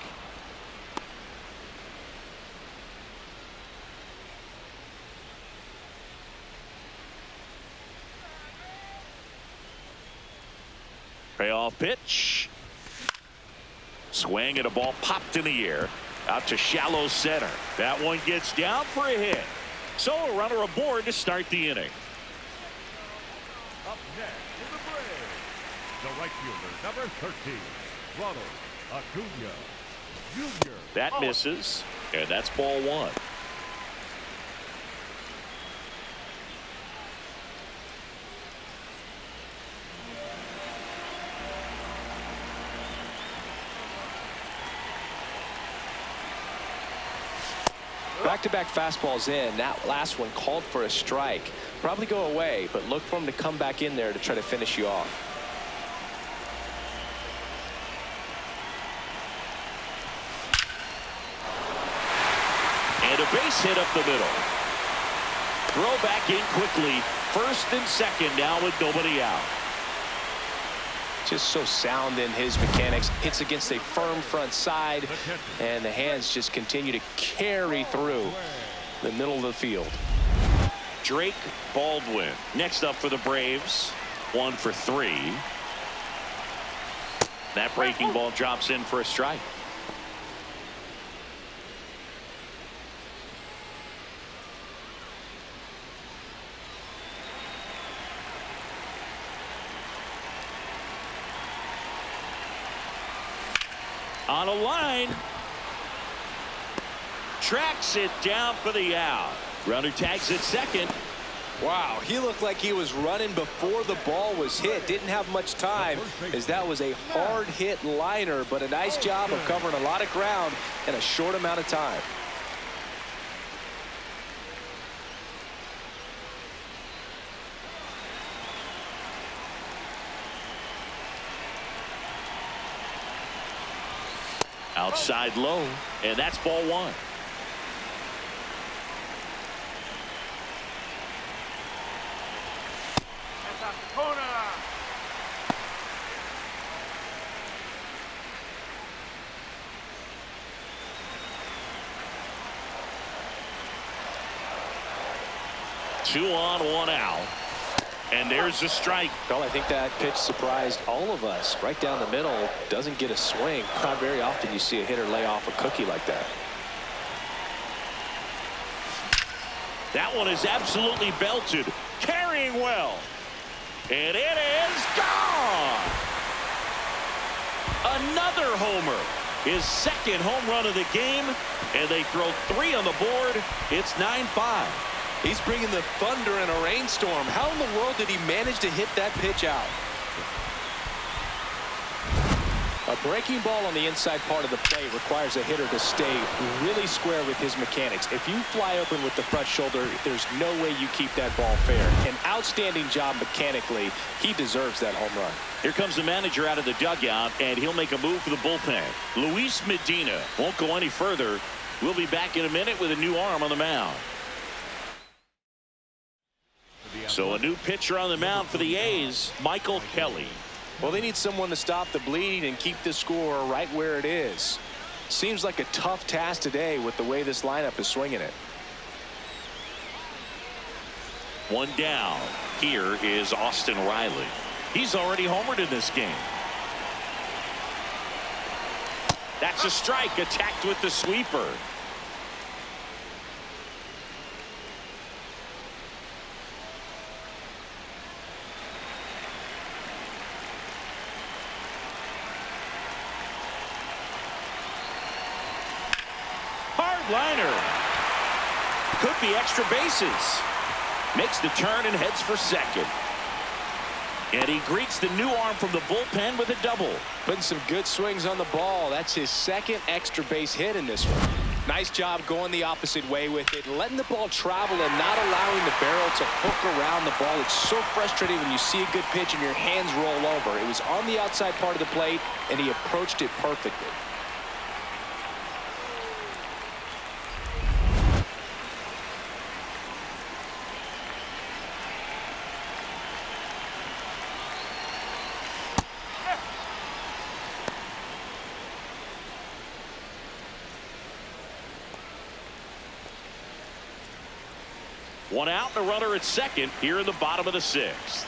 Payoff pitch. Swing and a ball popped in the air out to shallow center. That one gets down for a hit. So a runner aboard to start the inning. Up next for the Braves, the right fielder, number 13, Ronald Acuna Jr. That misses, and that's ball 1. Back-to-back fastballs in. That last one called for a strike. Probably go away, but look for him to come back in there to try to finish you off. And a base hit up the middle. Throw back in quickly. First and second now with nobody out. Just so sound in his mechanics. Hits against a firm front side, and the hands just continue to carry through the middle of the field. Drake Baldwin next up for the Braves. 1 for 3. That breaking ball drops in for a strike. On a line. Tracks it down for the out. Runner tags at second. Wow, he looked like he was running before the ball was hit. Didn't have much time, as that was a hard hit liner, but a nice job of covering a lot of ground in a short amount of time. Outside low, and that's ball 1. Two on, 1 out. And there's the strike. Well, I think that pitch surprised all of us. Right down the middle, doesn't get a swing. Not very often you see a hitter lay off a cookie like that. That one is absolutely belted. Carrying well. And it is gone. Another homer. His second home run of the game. And they throw 3 on the board. It's 9-5. He's bringing the thunder in a rainstorm. How in the world did he manage to hit that pitch out? A breaking ball on the inside part of the plate requires a hitter to stay really square with his mechanics. If you fly open with the front shoulder, there's no way you keep that ball fair. An outstanding job mechanically. He deserves that home run. Here comes the manager out of the dugout, and he'll make a move for the bullpen. Luis Medina won't go any further. We'll be back in a minute with a new arm on the mound. So a new pitcher on the mound for the A's, Michael Kelly. Well, they need someone to stop the bleeding and keep this score right where it is. Seems like a tough task today with the way this lineup is swinging it. One down. Here is Austin Riley. He's already homered in this game. That's a strike, attacked with the sweeper. Hard liner. Could be extra bases. Makes the turn and heads for second. And he greets the new arm from the bullpen with a double. Putting some good swings on the ball. That's his second extra base hit in this one. Nice job going the opposite way with it, letting the ball travel and not allowing the barrel to hook around the ball. It's so frustrating when you see a good pitch and your hands roll over. It was on the outside part of the plate, and he approached it perfectly. One out and a runner at second here in the bottom of the sixth.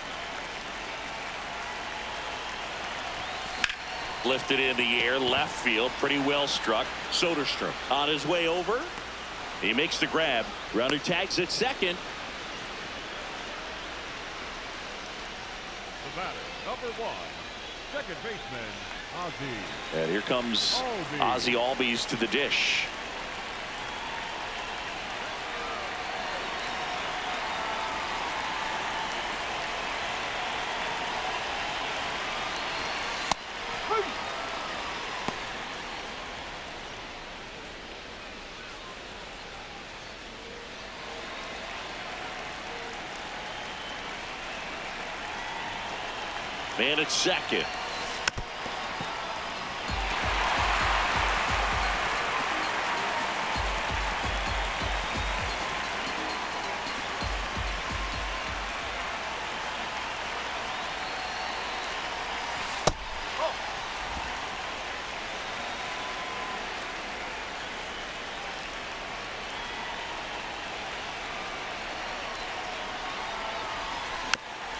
Lifted in the air, left field, pretty well struck. Soderstrom on his way over. He makes the grab. Runner tags at second. The batter, number 1, second baseman, Ozzie. And here comes Ozzie Albies to the dish. Man at second.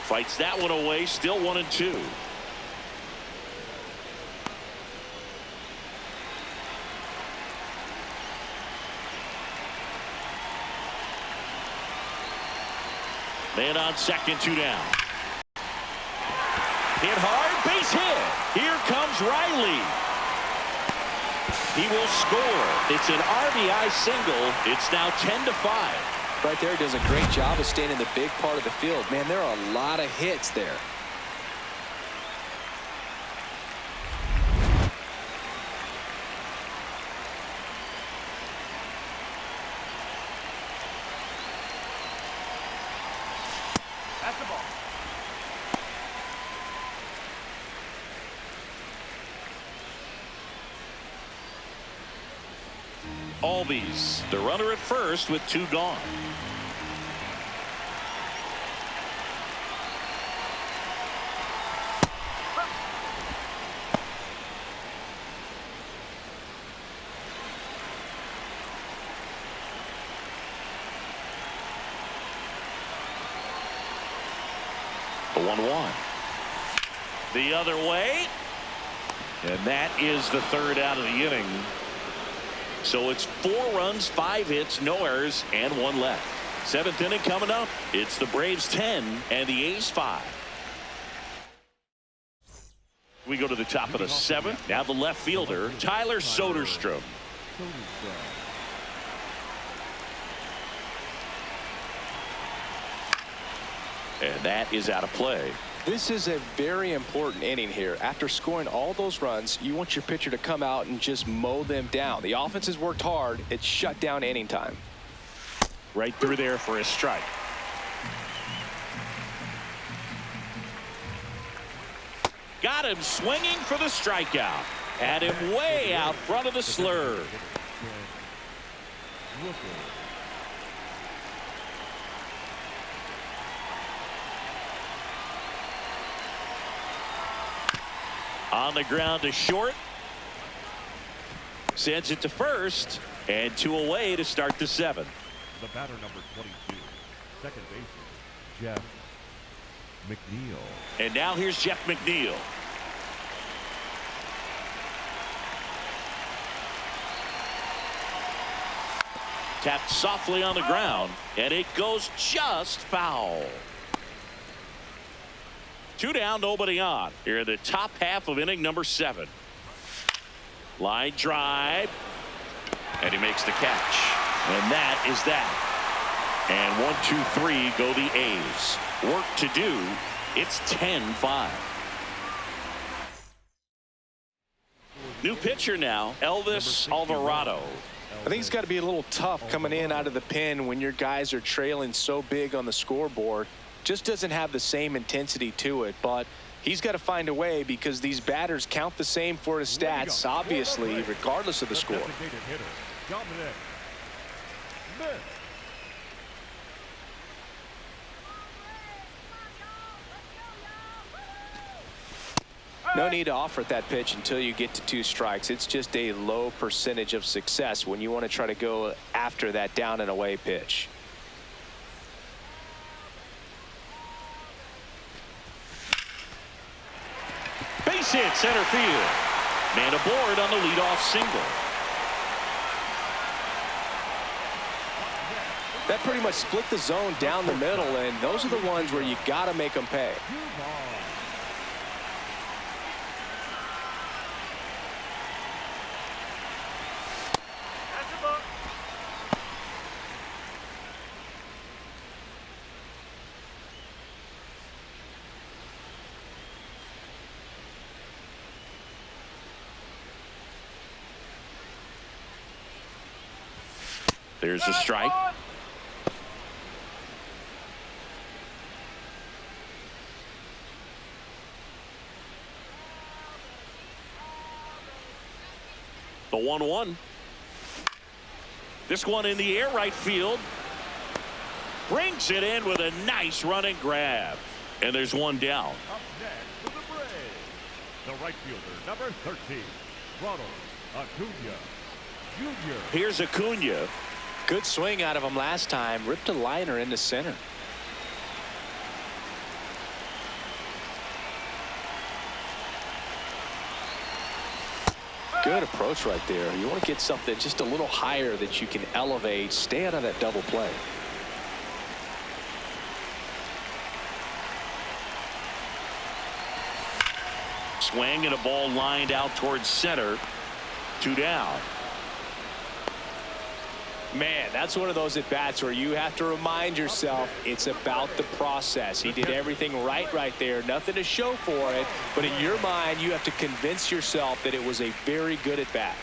Fights that one away, still 1-2. Man on second, 2 down. Hit hard, base hit. Here comes Riley. He will score. It's an RBI single. It's now 10-5. Right there, does a great job of staying in the big part of the field. Man, there are a lot of hits there. That's the ball. Albies, the runner at first with 2 gone. The 1-1. The other way. And that is the third out of the inning. So it's 4 runs, 5 hits, no errors, and 1 left. 7th inning coming up. It's the Braves 10 and the A's 5. We go to the top of the 7th. Now the left fielder, Tyler Soderstrom. And that is out of play. This is a very important inning here. After scoring all those runs, you want your pitcher to come out and just mow them down. The offense has worked hard. It's shut down inning time. Right through there for a strike. Got him swinging for the strikeout. Had him way out front of the slur. On the ground to short. Sends it to first. And 2 away to start the 7th. The batter, number 22, second baseman, Jeff McNeil. And now here's Jeff McNeil. Tapped softly on the ground, and it goes just foul. 2 down, nobody on. Here in the top half of inning number 7. Line drive, and he makes the catch. And that is that. And 1, 2, 3 go the A's. Work to do. It's 10-5. New pitcher now, Elvis Alvarado. I think it's got to be a little tough coming in out of the pen when your guys are trailing so big on the scoreboard. Just doesn't have the same intensity to it, but he's got to find a way because these batters count the same for his stats, obviously, regardless of the score. Designated hitter, Dominic Smith. No need to offer at that pitch until you get to 2 strikes. It's just a low percentage of success when you want to try to go after that down and away pitch. Base hit center field. Man aboard on the leadoff single. That pretty much split the zone down the middle, and those are the ones where you got to make them pay. There's a strike. The 1-1. This one in the air, right field. Brings it in with a nice running grab. And there's 1 down. Up next for the Braves, the right fielder, number 13, Ronald Acuna Jr. Here's Acuna. Good swing out of him last time. Ripped a liner into center. Good approach right there. You want to get something just a little higher that you can elevate. Stay out of that double play. Swing and a ball lined out towards center. 2 down. Man, that's one of those at-bats where you have to remind yourself it's about the process. He did everything right there. Nothing to show for it. But in your mind, you have to convince yourself that it was a very good at-bat.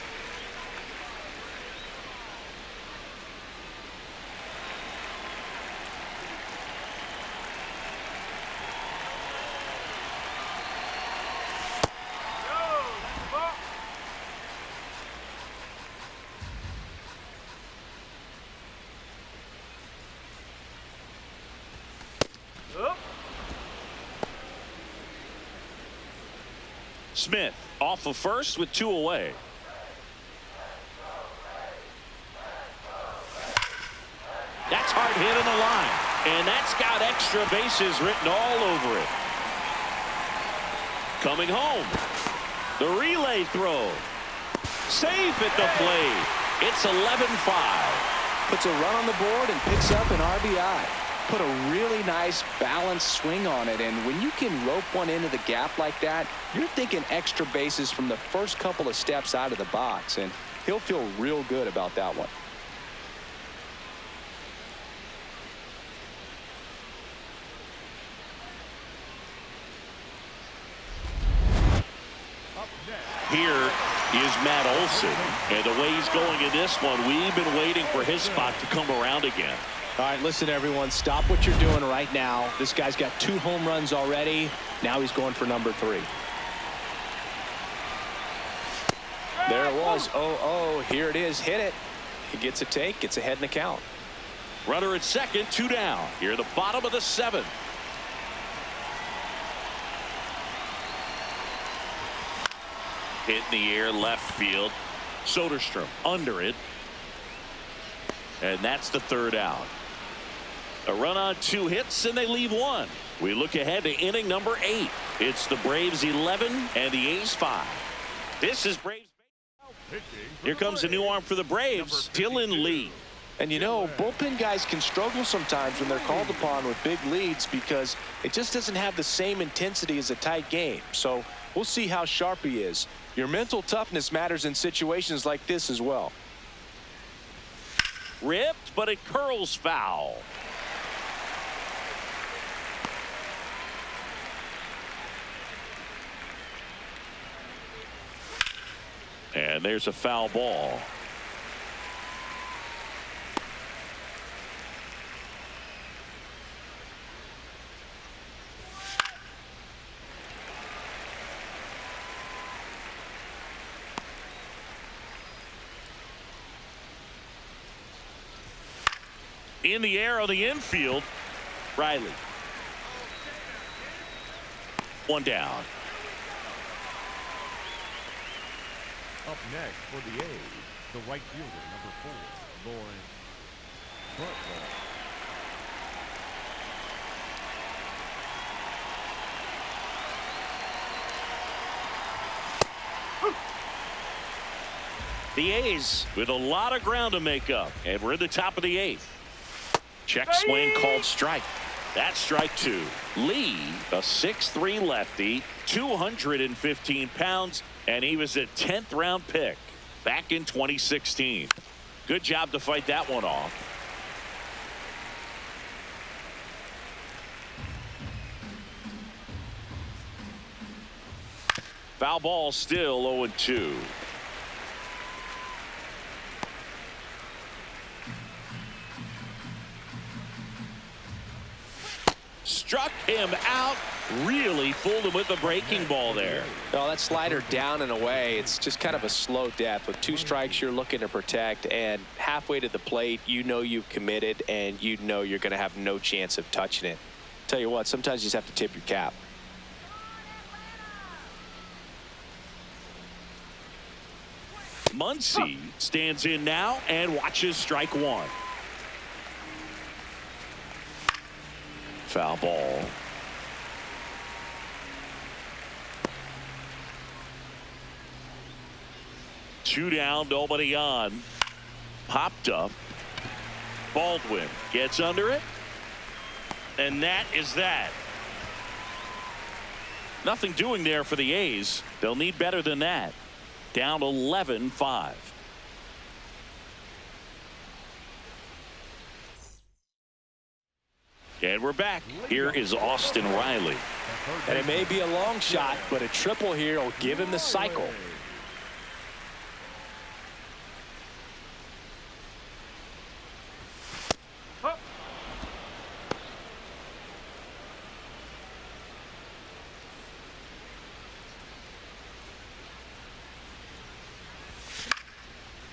Smith off of first with 2 away. That's hard hit on the line, and that's got extra bases written all over it. Coming home, the relay throw, safe at the plate. It's 11-5. Puts a run on the board and picks up an RBI. Put a really nice balanced swing on it, and when you can rope one into the gap like that, you're thinking extra bases from the first couple of steps out of the box, and he'll feel real good about that one. Here is Matt Olson, and the way he's going in this one, we've been waiting for his spot to come around again. All right, listen, everyone, stop what you're doing right now. This guy's got 2 home runs already. Now he's going for number 3. There it was. Oh, here it is. Hit it. He gets a take, gets ahead in the count. Runner at second, 2 down. Here at the bottom of the 7th. Hit in the air left field. Soderstrom under it. And that's the third out. A run on 2 hits and they leave 1. We look ahead to inning number 8. It's the Braves 11 and the A's 5. This is Braves. Here comes a new arm for the Braves, Dylan Lee. And you know, bullpen guys can struggle sometimes when they're called upon with big leads because it just doesn't have the same intensity as a tight game. So we'll see how sharp he is. Your mental toughness matters in situations like this as well. Ripped, but it curls foul. And there's a foul ball. In the air on the infield, Riley. 1 down. Up next for the A's, the right fielder, number 4, Lauren Butler. The A's with a lot of ground to make up, and we're in the top of the 8th. Check swing called strike. That's strike 2. Lee, a 6'3" lefty, 215 pounds, and he was a 10th round pick back in 2016. Good job to fight that one off. Foul ball, still 0-2. Struck him out. Really fooled him with the breaking ball there. Well, that slider down and away, it's just kind of a slow death. With 2 strikes, you're looking to protect, and halfway to the plate, you know you've committed, and you know you're going to have no chance of touching it. Tell you what, sometimes you just have to tip your cap. Muncy stands in now and watches strike 1. Foul ball. Two down, nobody on. Popped up. Baldwin gets under it. And that is that. Nothing doing there for the A's. They'll need better than that. Down 11-5. And we're back. Here is Austin Riley. And it may be a long shot, but a triple here will give him the cycle.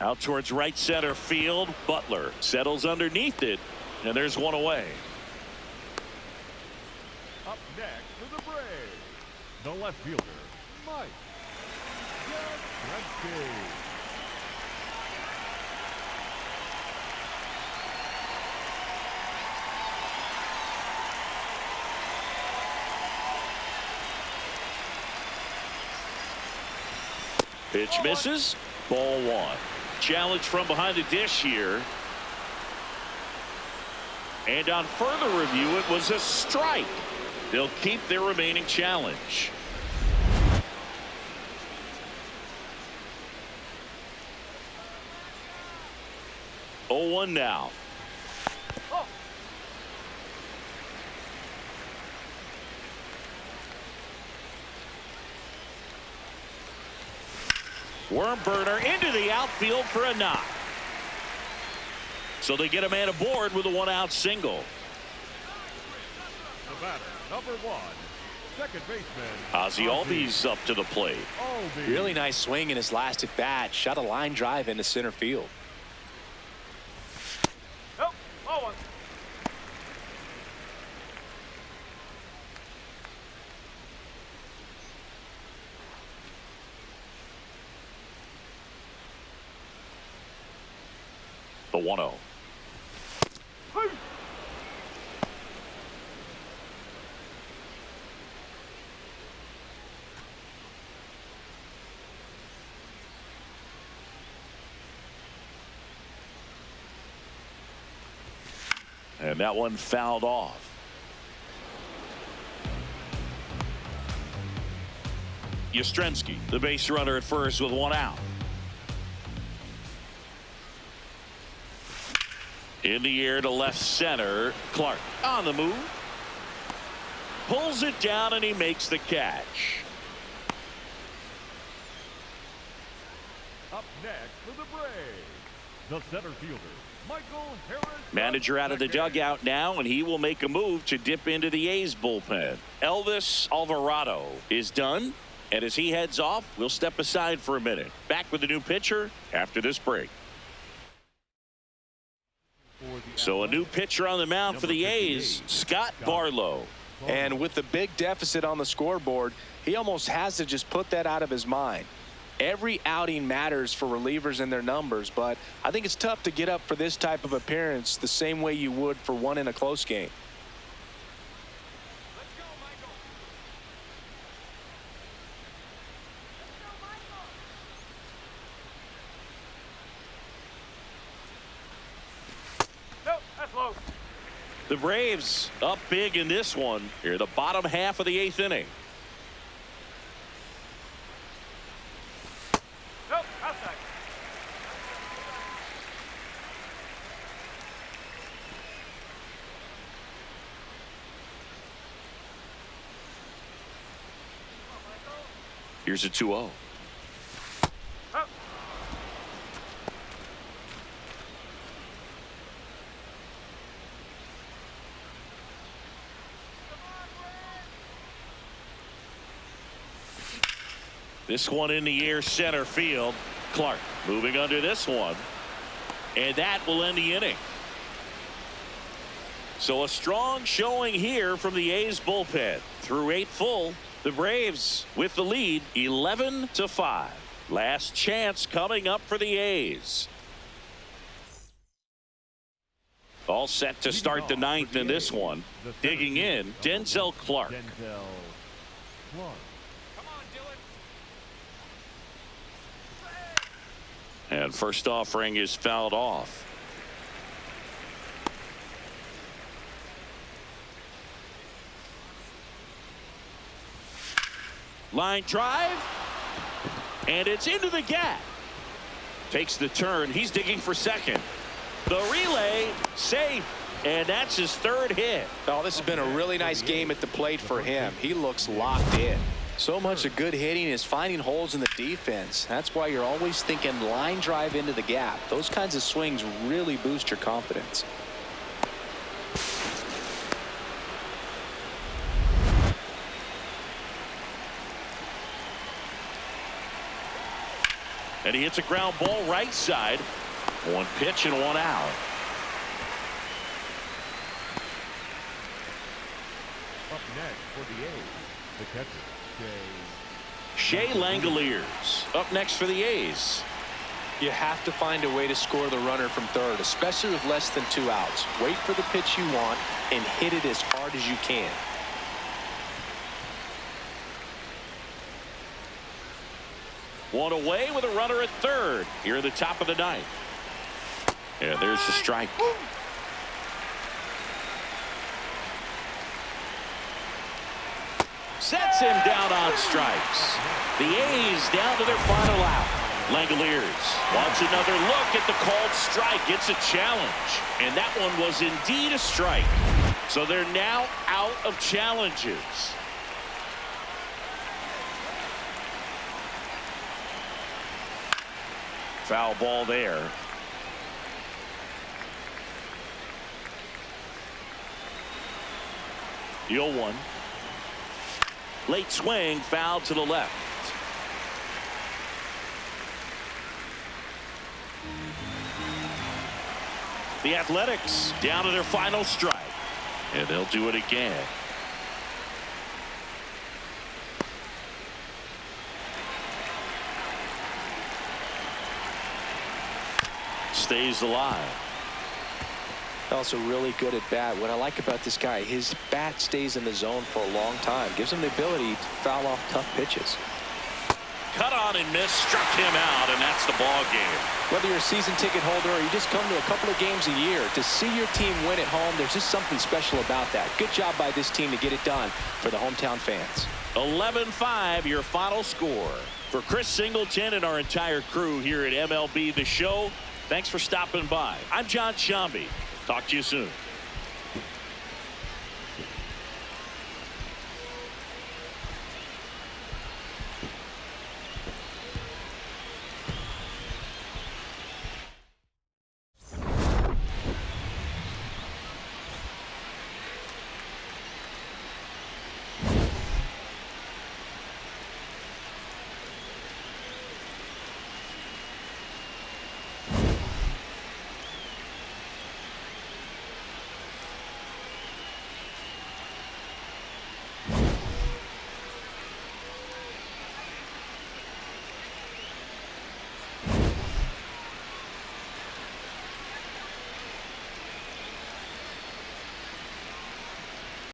Out towards right center field. Butler settles underneath it, and there's one away. Up next for the Braves, the left fielder, Mike Yastrzemski. Pitch misses. Ball 1. Challenge from behind the dish here. And on further review, it was a strike. They'll keep their remaining challenge. Oh, 1 now. Worm burner into the outfield for a knock. So they get a man aboard with a 1-out single. The batter, number 1, second baseman, Ozzie Albies up to the plate. Albies. Really nice swing in his last at bat. Shot a line drive into center field. The 1-0. And that one fouled off. Yastrzemski, the base runner at first with one out. In the air to left center. Clark on the move. Pulls it down and he makes the catch. Up next for the Braves, the center fielder, Michael Harris. Manager out of the dugout now, and he will make a move to dip into the A's bullpen. Elvis Alvarado is done, and as he heads off, we'll step aside for a minute. Back with the new pitcher after this break. So a new pitcher on the mound for the A's, Scott Barlow. And with the big deficit on the scoreboard, he almost has to just put that out of his mind. Every outing matters for relievers and their numbers, but I think it's tough to get up for this type of appearance the same way you would for one in a close game. The Braves up big in this one here, the bottom half of the 8th inning. Here's a 2-0. This one in the air center field. Clark moving under this one. And that will end the inning. So a strong showing here from the A's bullpen. Through 8 full, the Braves with the lead 11-5. Last chance coming up for the A's. All set to start the 9th in this one. Digging in, Denzel Clark. And first offering is fouled off. Line drive. And it's into the gap. Takes the turn. He's digging for second. The relay safe. And that's his 3rd hit. Oh, this has been a really nice game at the plate for him. He looks locked in. So much of good hitting is finding holes in the defense. That's why you're always thinking line drive into the gap. Those kinds of swings really boost your confidence. And he hits a ground ball right side. One pitch and one out. Up next for the A's, the catcher, Shea Langoliers up next for the A's. You have to find a way to score the runner from third, especially with less than 2 outs. Wait for the pitch you want and hit it as hard as you can. One away with a runner at third here at the top of the 9th. And there's the strike. Sets him down on strikes. The A's down to their final out. Langoliers wants another look at the called strike. It's a challenge. And that one was indeed a strike. So they're now out of challenges. Foul ball there. The 0-1. Late swing, foul to the left. The Athletics down to their final strike. And they'll do it again. stays alive. Also really good at bat. What I like about this guy, his bat stays in the zone for a long time. Gives him the ability to foul off tough pitches. Cut on and miss, struck him out, and that's the ball game. Whether you're a season ticket holder or you just come to a couple of games a year, to see your team win at home, there's just something special about that. Good job by this team to get it done for the hometown fans. 11-5, your final score. For Chris Singleton and our entire crew here at MLB The Show, thanks for stopping by. I'm John Shambi. Talk to you soon.